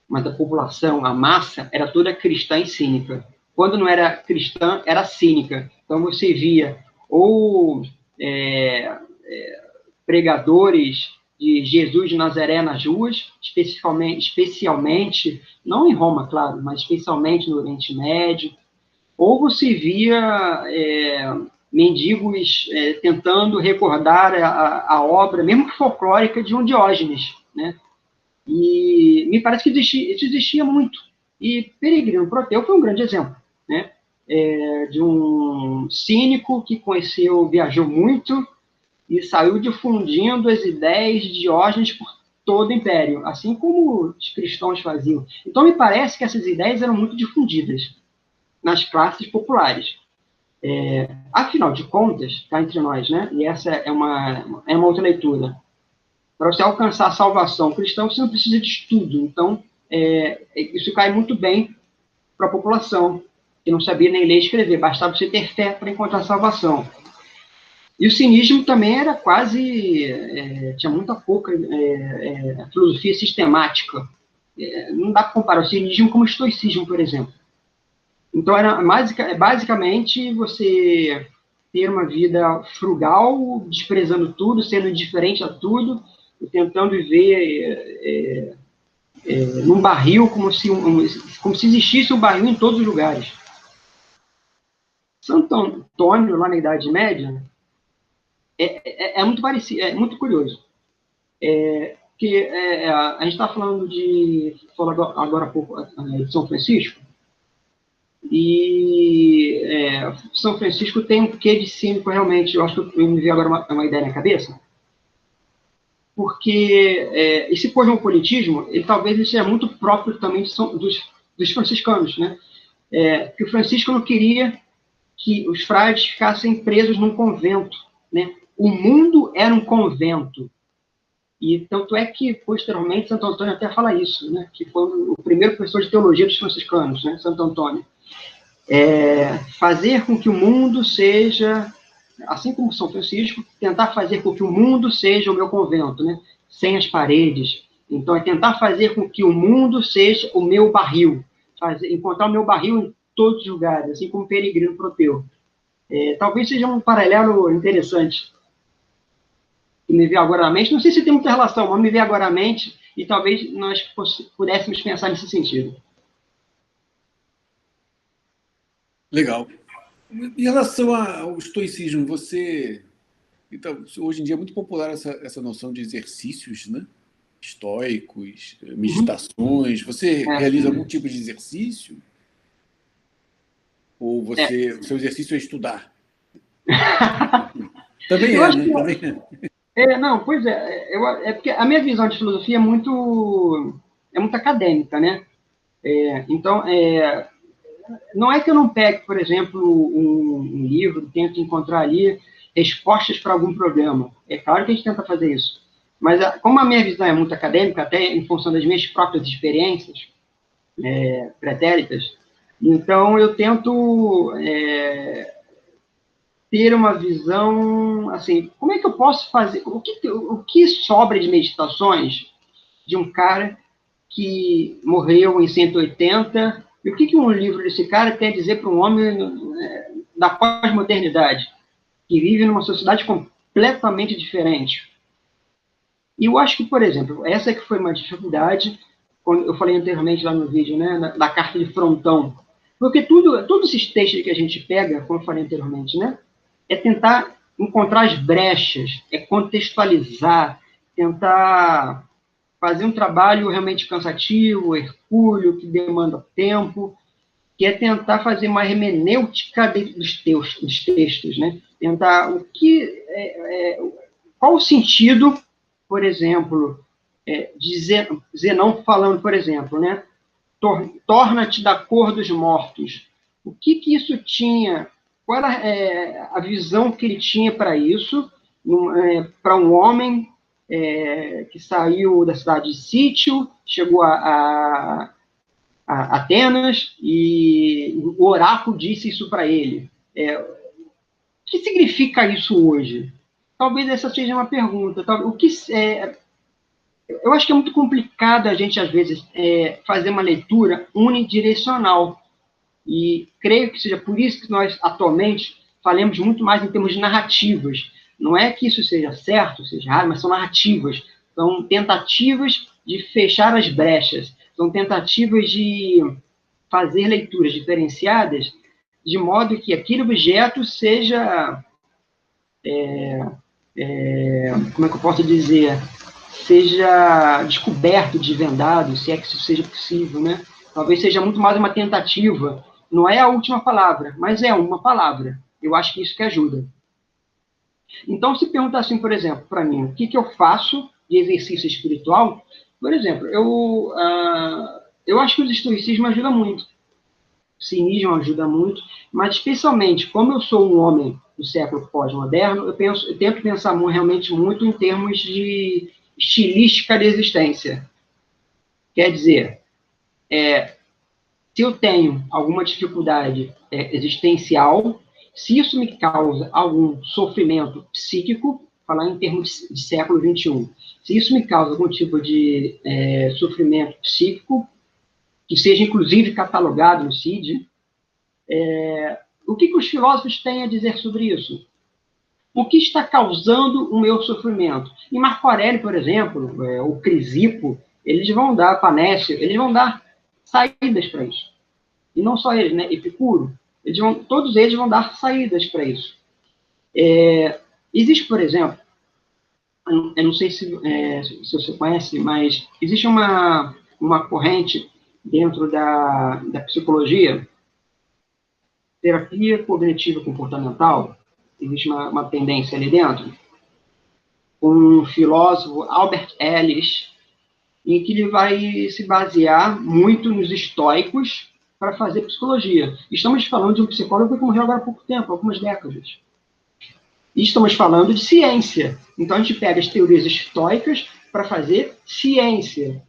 mas a população, a massa, era toda cristã e cínica. Quando não era cristã, era cínica. Então, você via ou pregadores de Jesus de Nazaré nas ruas, especialmente, não em Roma, claro, mas especialmente no Oriente Médio, ou você via mendigos tentando recordar a obra, mesmo que folclórica, de um Diógenes, né? E me parece que isso existia muito. E Peregrino Proteu foi um grande exemplo, né? De um cínico que conheceu, viajou muito e saiu difundindo as ideias de Diógenes por todo o império, assim como os cristãos faziam. Então, me parece que essas ideias eram muito difundidas nas classes populares. Afinal de contas, cá entre nós, né? E essa é uma outra leitura. Para você alcançar a salvação cristã, você não precisa de estudo. Então, isso cai muito bem para a população, que não sabia nem ler e escrever. Bastava você ter fé para encontrar a salvação. E o cinismo também era quase... tinha muita pouca filosofia sistemática. Não dá para comparar o cinismo com o estoicismo, por exemplo. Então, era basicamente você ter uma vida frugal, desprezando tudo, sendo indiferente a tudo, tentando viver num barril, como se existisse um barril em todos os lugares. Santo Antônio, lá na Idade Média, é muito parecido, é muito curioso. Porque a gente está falando falou agora há pouco, de São Francisco, e São Francisco tem um quê de cínico, realmente. Eu acho que eu me veio agora uma ideia na cabeça, porque esse cosmopolitismo, ele talvez seja muito próprio também dos franciscanos, né? Que o Francisco não queria que os frades ficassem presos num convento, né? O mundo era um convento. E tanto é que, posteriormente, Santo Antônio até fala isso, né? Que foi o primeiro professor de teologia dos franciscanos, né? Santo Antônio. Fazer com que o mundo seja, assim como São Francisco, tentar fazer com que o mundo seja o meu convento, né? Sem as paredes. Então, é tentar fazer com que o mundo seja o meu barril, encontrar o meu barril em todos os lugares, assim como Peregrino Proteu. Talvez seja um paralelo interessante que me veio agora na mente. Não sei se tem muita relação, mas me veio agora na mente, e talvez nós pudéssemos pensar nesse sentido. Legal. Em relação ao estoicismo, então, hoje em dia é muito popular essa noção de exercícios, né? Estoicos, meditações. Você realiza algum tipo de exercício? Ou o seu exercício é estudar? Também né? Também não, pois é porque a minha visão de filosofia é muito acadêmica, né? Então, não é que eu não pegue, por exemplo, um livro, tento encontrar ali respostas para algum problema. É claro que a gente tenta fazer isso. Mas, como a minha visão é muito acadêmica, até em função das minhas próprias experiências pretéritas, então eu tento ter uma visão, assim, como é que eu posso fazer, o que sobra de meditações de um cara que morreu em 180, e o que um livro desse cara quer dizer para um homem da pós-modernidade, que vive numa sociedade completamente diferente. E eu acho que, por exemplo, essa que foi uma dificuldade, quando eu falei anteriormente lá no vídeo, né, da carta de Frontão, porque todos esses textos que a gente pega, como eu falei anteriormente, né, é tentar encontrar as brechas, é contextualizar, tentar fazer um trabalho realmente cansativo, hercúleo, que demanda tempo, que é tentar fazer uma hermenêutica dentro dos textos, né? Tentar qual o sentido, por exemplo, de Zenão falando, por exemplo, né? Torna-te da cor dos mortos. O que isso tinha? Qual era a visão que ele tinha para isso, para um homem que saiu da cidade de Sítio, chegou a Atenas, e o oráculo disse isso para ele. O que significa isso hoje? Talvez essa seja uma pergunta. Eu acho que é muito complicado a gente, às vezes, fazer uma leitura unidirecional. E creio que seja por isso que nós, atualmente, falamos muito mais em termos de narrativas. Não é que isso seja certo, seja errado, mas são narrativas. São tentativas de fechar as brechas. São tentativas de fazer leituras diferenciadas, de modo que aquele objeto seja, como é que eu posso dizer, seja descoberto, desvendado, se é que isso seja possível, né? Talvez seja muito mais uma tentativa. Não é a última palavra, mas é uma palavra. Eu acho que isso que ajuda. Então, se perguntar assim, por exemplo, para mim, o que, que eu faço de exercício espiritual? Por exemplo, eu acho que o estoicismo ajuda muito. O cinismo ajuda muito, mas especialmente, como eu sou um homem do século pós-moderno, eu tento pensar realmente muito em termos de estilística de existência. Quer dizer, se eu tenho alguma dificuldade existencial, se isso me causa algum sofrimento psíquico, falar em termos de século XXI, se isso me causa algum tipo de sofrimento psíquico, que seja inclusive catalogado no CID, o que os filósofos têm a dizer sobre isso? O que está causando o meu sofrimento? E Marco Aurélio, por exemplo, o Crisipo, eles vão dar, Panécio, eles vão dar saídas para isso. E não só eles, né? Epicuro, todos eles vão dar saídas para isso. Existe, por exemplo, eu não sei se você conhece, mas existe uma corrente dentro da psicologia, terapia cognitiva comportamental, existe uma tendência ali dentro, um filósofo, Albert Ellis, em que ele vai se basear muito nos estoicos para fazer psicologia. Estamos falando de um psicólogo que morreu agora há pouco tempo, algumas décadas. E estamos falando de ciência. Então, a gente pega as teorias estoicas para fazer ciência.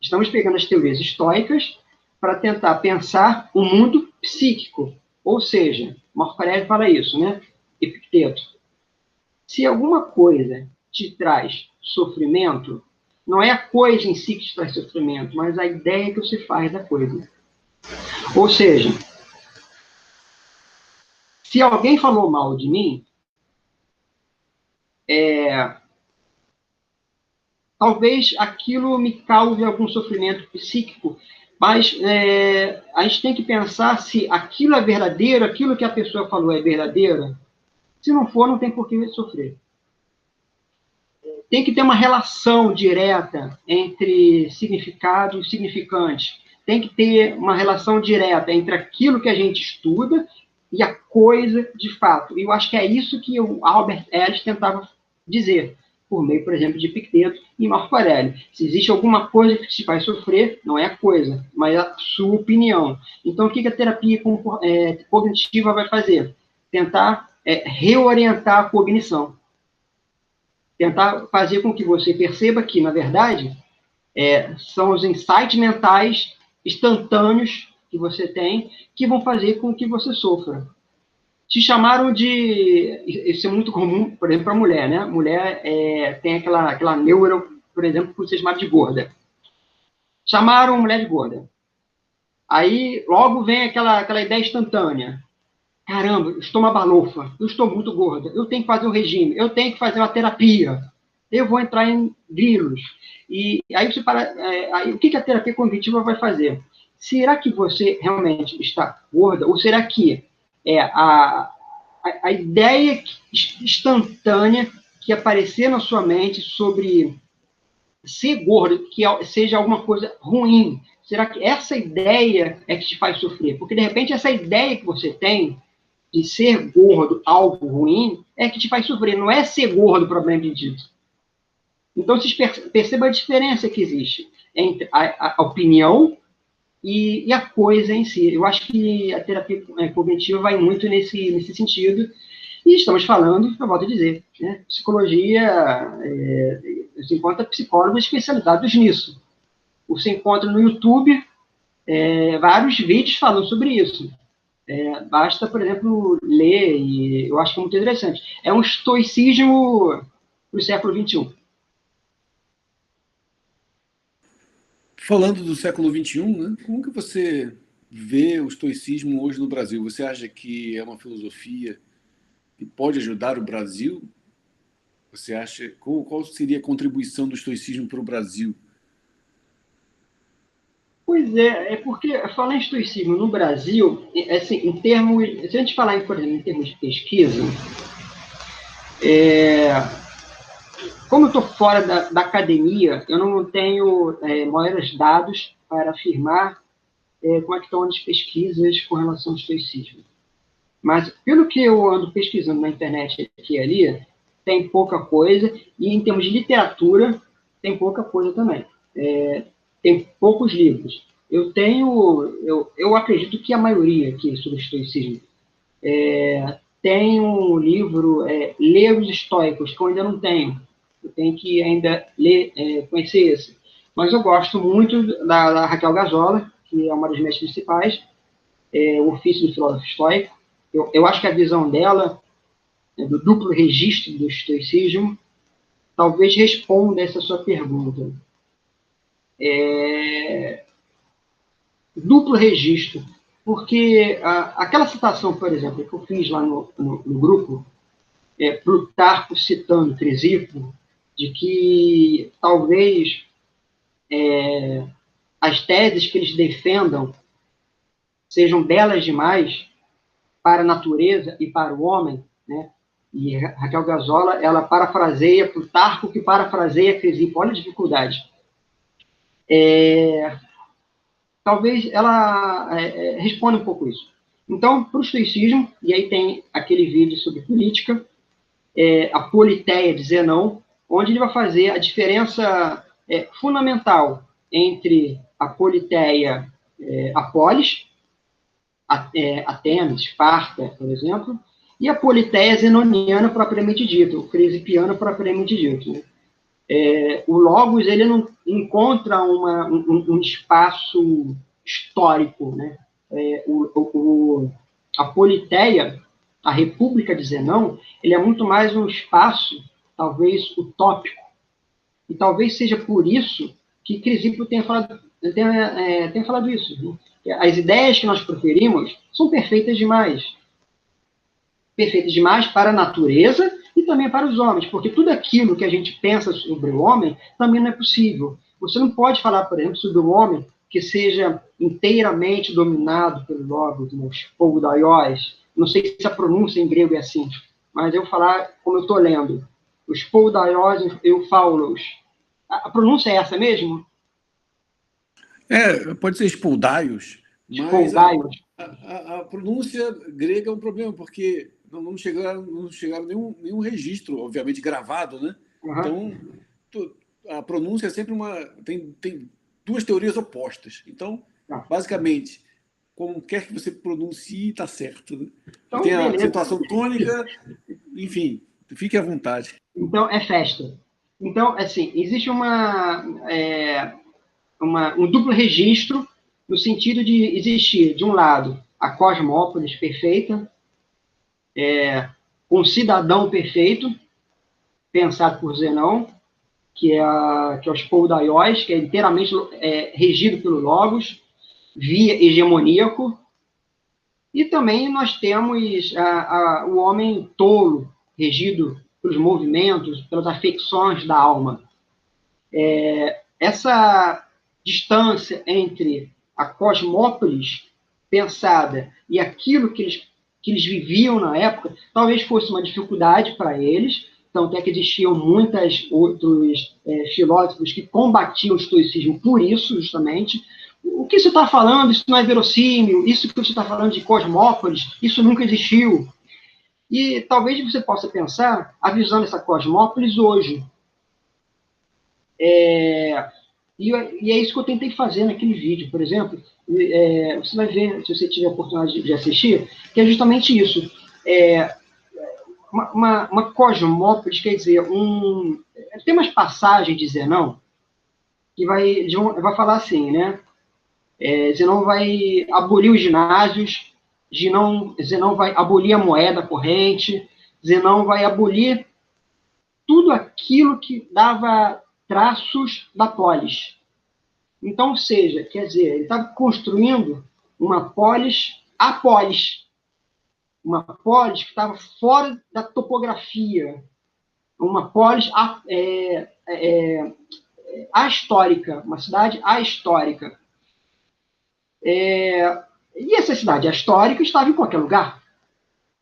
Estamos pegando as teorias estoicas para tentar pensar o mundo psíquico. Ou seja, Marco Aurélio fala isso, né? Epicteto. Se alguma coisa te traz sofrimento, não é a coisa em si que te traz sofrimento, mas a ideia que você faz da coisa. Ou seja, se alguém falou mal de mim, talvez aquilo me cause algum sofrimento psíquico, mas a gente tem que pensar se aquilo é verdadeiro, aquilo que a pessoa falou é verdadeiro. Se não for, não tem por que sofrer. Tem que ter uma relação direta entre significado e significante. Tem que ter uma relação direta entre aquilo que a gente estuda e a coisa de fato. E eu acho que é isso que o Albert Ellis tentava dizer, por meio, por exemplo, de Epicteto e Marco Aurélio. Se existe alguma coisa que se vai sofrer, não é a coisa, mas a sua opinião. Então, o que a terapia cognitiva vai fazer? Tentar reorientar a cognição. Tentar fazer com que você perceba que, na verdade, são os insights mentais instantâneos que você tem que vão fazer com que você sofra. Se chamaram de... Isso é muito comum, por exemplo, para a mulher, né? A mulher tem aquela neuro, por exemplo, que você chama de gorda. Chamaram a mulher de gorda. Aí, logo vem aquela ideia instantânea. Caramba, eu estou uma balofa, eu estou muito gorda, eu tenho que fazer um regime, eu tenho que fazer uma terapia, eu vou entrar em grilos. E aí você aí, o que a terapia cognitiva vai fazer? Será que você realmente está gorda? Ou será que a ideia instantânea que aparecer na sua mente sobre ser gordo, que seja alguma coisa ruim? Será que essa ideia é que te faz sofrer? Porque, de repente, essa ideia que você tem de ser gordo algo ruim é que te faz sofrer. Não é ser gordo o problema de dito. Então, vocês percebam a diferença que existe entre a opinião e a coisa em si. Eu acho que a terapia cognitiva vai muito nesse sentido. E estamos falando, eu volto a dizer, né? Psicologia, você encontra psicólogos especializados nisso. Você encontra no YouTube vários vídeos falando sobre isso. Basta, por exemplo, ler, e eu acho que é muito interessante. É um estoicismo do século XXI. Falando do século XXI, né, como que você vê o estoicismo hoje no Brasil? Você acha que é uma filosofia que pode ajudar o Brasil? Você acha qual seria a contribuição do estoicismo para o Brasil? Pois é porque falar em estoicismo no Brasil, assim, em termos, se a gente falar, por exemplo, em termos de pesquisa, como eu estou fora da academia, eu não tenho maiores dados para afirmar como é que estão as pesquisas com relação ao estoicismo. Mas, pelo que eu ando pesquisando na internet aqui e ali, tem pouca coisa, e em termos de literatura, tem pouca coisa também. Tem poucos livros. Eu acredito que a maioria aqui sobre estoicismo tem um livro, Ler os Estoicos, que eu ainda não tenho. Eu tenho que ainda ler, conhecer esse. Mas eu gosto muito da Raquel Gazola, que é uma das minhas principais, O Ofício do Filósofo Estoico. Eu acho que a visão dela, do duplo registro do estoicismo, talvez responda essa sua pergunta. Duplo registro, porque aquela citação, por exemplo, que eu fiz lá no grupo, Plutarco citando Crisipo, de que talvez as teses que eles defendam sejam belas demais para a natureza e para o homem, né? E Raquel Gazola, ela parafraseia Plutarco, que parafraseia Crisipo. Olha a dificuldade. Talvez ela responda um pouco isso. Então, para o estoicismo, e aí tem aquele vídeo sobre política, a politeia de Zenão, onde ele vai fazer a diferença fundamental entre a politeia Apolis, Atenas, Esparta, por exemplo, e a politeia zenoniana propriamente dita, o crisipiano propriamente dito. Né? O Logos ele não encontra um espaço histórico. Né? A politeia, a República de Zenão, ele é muito mais um espaço, talvez, utópico. E talvez seja por isso que Crisipo tenha falado isso. Né? As ideias que nós proferimos são perfeitas demais. Perfeitas demais para a natureza e também para os homens, porque tudo aquilo que a gente pensa sobre o homem também não é possível. Você não pode falar, por exemplo, sobre um homem que seja inteiramente dominado pelo Logos, né, os poudaios. Não sei se a pronúncia em grego é assim, mas eu vou falar como eu estou lendo. Os poudaios e o faulos. A pronúncia é essa mesmo? Pode ser espouldaios, mas a pronúncia grega é um problema, porque não chegaram nenhum registro, obviamente, gravado, né? Uhum. Então, a pronúncia é sempre tem duas teorias opostas. Então, basicamente, como quer que você pronuncie, está certo. Né? Então, tem a situação tônica, enfim, fique à vontade. Então, é festa. Então, assim, existe um duplo registro no sentido de existir, de um lado, a cosmópolis perfeita, um cidadão perfeito, pensado por Zenão, que é os poudaios, que é inteiramente regido pelo Logos, via hegemoníaco, e também nós temos o homem tolo, regido pelos movimentos, pelas afecções da alma. Essa distância entre a cosmópolis pensada e aquilo que eles viviam na época, talvez fosse uma dificuldade para eles, tanto é que existiam muitos outros filósofos que combatiam o estoicismo por isso, justamente. O que você está falando, isso não é verossímil, isso que você está falando de cosmópolis, isso nunca existiu. E talvez você possa pensar a visão dessa cosmópolis hoje. E é isso que eu tentei fazer naquele vídeo, por exemplo. Você vai ver, se você tiver a oportunidade de assistir, que é justamente isso. Uma cosmópolis, quer dizer, tem umas passagens de Zenão que vai falar assim, né? Zenão vai abolir os ginásios, Zenão vai abolir a moeda corrente, Zenão vai abolir tudo aquilo que dava traços da polis. Então, ou seja, quer dizer, ele estava construindo uma polis apolis, uma polis que estava fora da topografia, uma polis ahistórica, uma cidade ahistórica. E essa cidade histórica estava em qualquer lugar,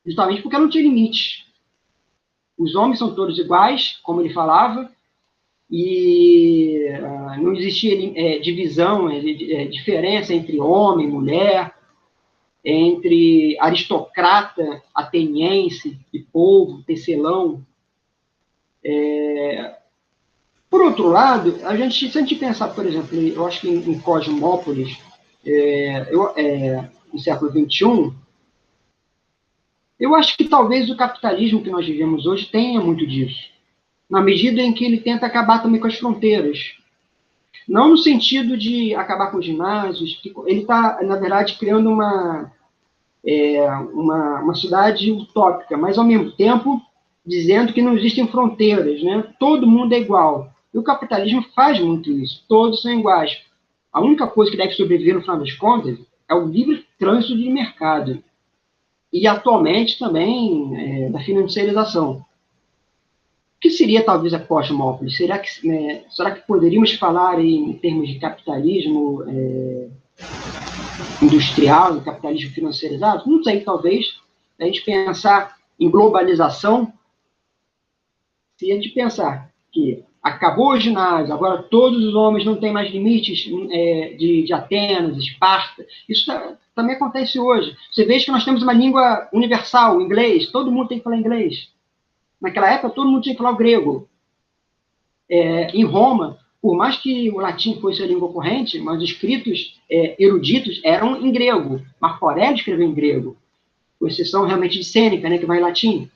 justamente porque ela não tinha limite. Os homens são todos iguais, como ele falava, e não existia divisão, diferença entre homem e mulher, entre aristocrata, ateniense e povo, tecelão. Por outro lado, se a gente pensar, por exemplo, eu acho que em Cosmópolis, no século XXI, eu acho que talvez o capitalismo que nós vivemos hoje tenha muito disso, na medida em que ele tenta acabar também com as fronteiras. Não no sentido de acabar com os ginásios, ele está, na verdade, criando uma cidade utópica, mas, ao mesmo tempo, dizendo que não existem fronteiras, né? Todo mundo é igual. E o capitalismo faz muito isso. Todos são iguais. A única coisa que deve sobreviver, no final das contas, é o livre trânsito de mercado. E, atualmente, também da financiarização. O que seria, talvez, a Cosmópolis? Será que poderíamos falar em termos de capitalismo industrial, de capitalismo financiarizado? Não sei, talvez, a gente pensar em globalização, se a gente pensar que acabou o ginásio, agora todos os homens não têm mais limites de Atenas, Esparta, isso também acontece hoje. Você veja que nós temos uma língua universal, o inglês, todo mundo tem que falar inglês. Naquela época, todo mundo tinha que falar o grego. Em Roma, por mais que o latim fosse a língua corrente, mas os escritos eruditos eram em grego. Marco Aurélio escreveu em grego, com exceção realmente de Sêneca, né, que vai em latim.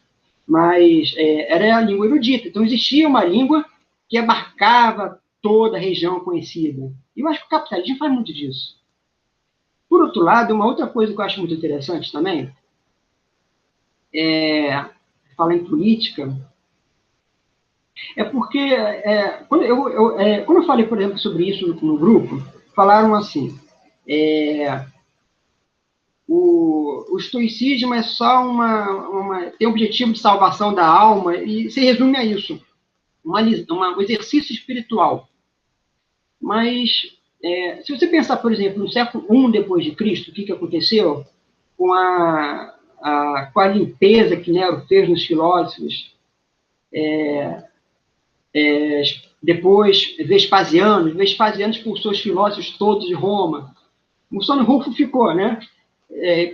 Mas era a língua erudita. Então, existia uma língua que abarcava toda a região conhecida. E eu acho que o capitalismo faz muito disso. Por outro lado, uma outra coisa que eu acho muito interessante também falar em política, porque quando eu falei, por exemplo, sobre isso no grupo, falaram assim, o estoicismo é só tem o objetivo de salvação da alma, e se resume a isso, um exercício espiritual. Mas, se você pensar, por exemplo, no século I depois de Cristo, o que aconteceu com com a limpeza que Nero fez nos filósofos, depois Vespasiano expulsou os filósofos todos de Roma. Mussolini Rufo ficou, né?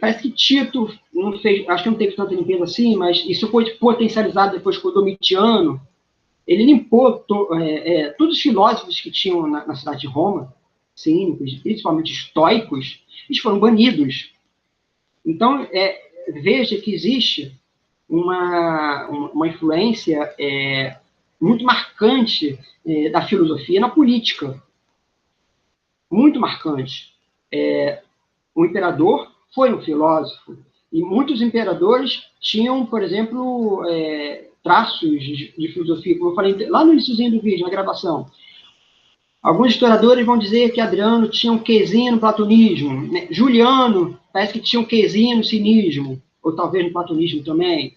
Parece que Tito não fez, acho que não teve tanta limpeza assim, mas isso foi potencializado depois com o Domitiano. Ele limpou todos os filósofos que tinham na cidade de Roma, cínicos, principalmente estoicos, eles foram banidos. Então, veja que existe uma influência muito marcante da filosofia na política. Muito marcante. O imperador foi um filósofo, e muitos imperadores tinham, por exemplo, traços de filosofia, como eu falei lá no iníciozinho do vídeo, na gravação. Alguns historiadores vão dizer que Adriano tinha um quezinho no platonismo, né? Juliano parece que tinha um quezinho no cinismo, ou talvez no platonismo também.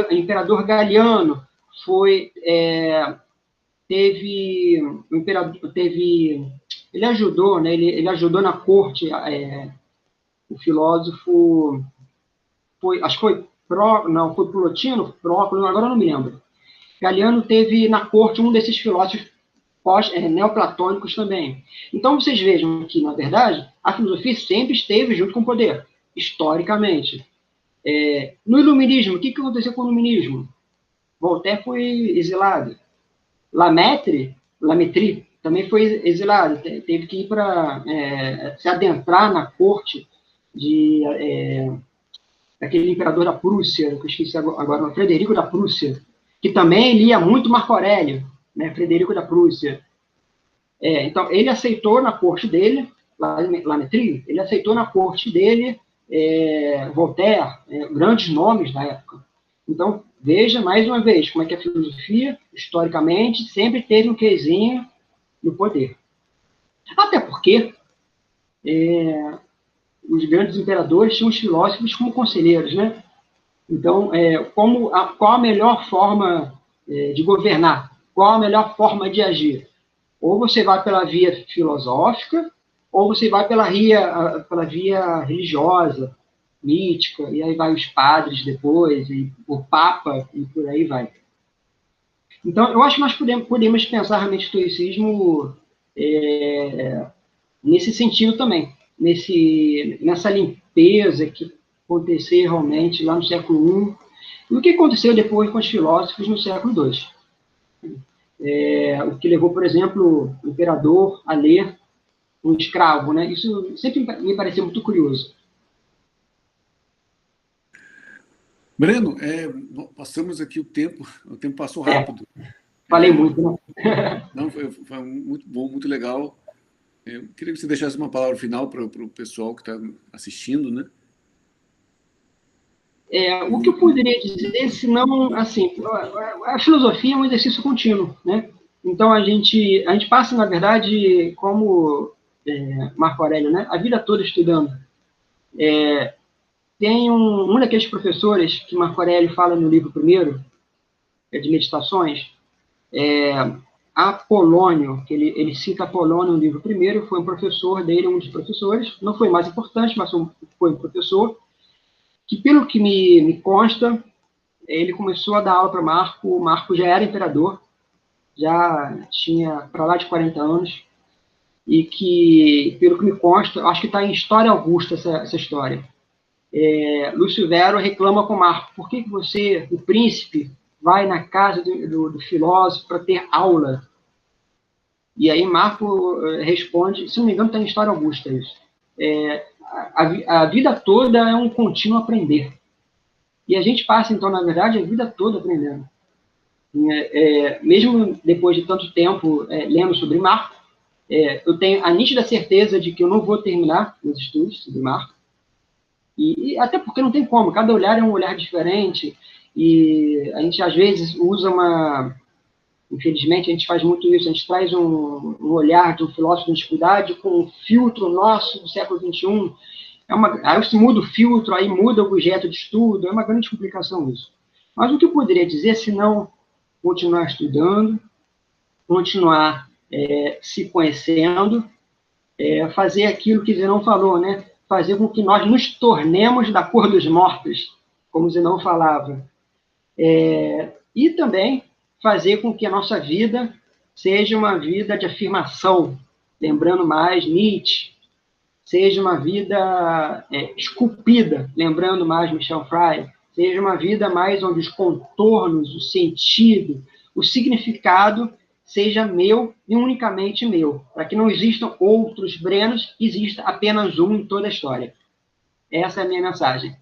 Imperador Galiano ele ajudou, né? Ele ajudou na corte, o filósofo acho que foi Plotino, agora eu não me lembro. Galiano teve na corte um desses filósofos neoplatônicos também. Então, vocês vejam que, na verdade, a filosofia sempre esteve junto com o poder, historicamente. No iluminismo, o que aconteceu com o iluminismo? Voltaire foi exilado. Lamétrie também foi exilado. Teve que ir para se adentrar na corte daquele imperador da Prússia, que eu esqueci agora, Frederico da Prússia, que também lia muito Marco Aurélio, né, Frederico da Prússia. Então, ele aceitou na corte dele, Lamétrie, ele aceitou na corte dele Voltaire, grandes nomes da época. Então, veja, mais uma vez, como é que a filosofia, historicamente, sempre teve um quezinho no poder. Até porque os grandes imperadores tinham os filósofos como conselheiros, né? Então, qual a melhor forma de governar? Qual a melhor forma de agir? Ou você vai pela via filosófica, ou você vai pela via religiosa, mítica, e aí vai os padres depois, e o Papa, e por aí vai. Então, eu acho que nós podemos pensar realmente o estoicismo nesse sentido também, nessa limpeza que aconteceu realmente lá no século I, e o que aconteceu depois com os filósofos no século II. O que levou, por exemplo, o imperador a ler um escravo, né? Isso sempre me pareceu muito curioso. Breno, passamos aqui o tempo passou rápido. Falei muito, né? Não, foi muito bom, muito legal. Eu queria que você deixasse uma palavra final para o pessoal que está assistindo, né? O que eu poderia dizer, se não, assim, a filosofia é um exercício contínuo, né? Então, a gente passa, na verdade, como Marco Aurélio, né? A vida toda estudando. Tem um daqueles professores que Marco Aurélio fala no livro primeiro, de Meditações, Apolônio, que ele cita Apolônio no livro primeiro, foi um professor dele, um dos professores, não foi mais importante, mas foi um professor, que, pelo que me consta, ele começou a dar aula para Marco. O Marco já era imperador, já tinha para lá de 40 anos, e que, pelo que me consta, acho que está em História Augusta essa história. Lúcio Vero reclama com Marco: por que você, o príncipe, vai na casa do filósofo para ter aula? E aí Marco responde, se não me engano, está em História Augusta isso. A vida toda é um contínuo aprender. E a gente passa, então, na verdade, a vida toda aprendendo. Mesmo depois de tanto tempo lendo sobre Marco, eu tenho a nítida certeza de que eu não vou terminar os estudos sobre Marco. E até porque não tem como, cada olhar é um olhar diferente, e a gente, às vezes, usa infelizmente, a gente faz muito isso, a gente traz um olhar de um filósofo da antiguidade com um filtro nosso do século XXI, aí se muda o filtro, aí muda o objeto de estudo, é uma grande complicação isso. Mas o que eu poderia dizer, se não continuar estudando, continuar se conhecendo, fazer aquilo que Zenão falou, né? Fazer com que nós nos tornemos da cor dos mortos, como Zenão falava. E também fazer com que a nossa vida seja uma vida de afirmação, lembrando mais Nietzsche, seja uma vida esculpida, lembrando mais Michel Fry, seja uma vida mais onde os contornos, o sentido, o significado seja meu e unicamente meu, para que não existam outros Brenos, exista apenas um em toda a história. Essa é a minha mensagem.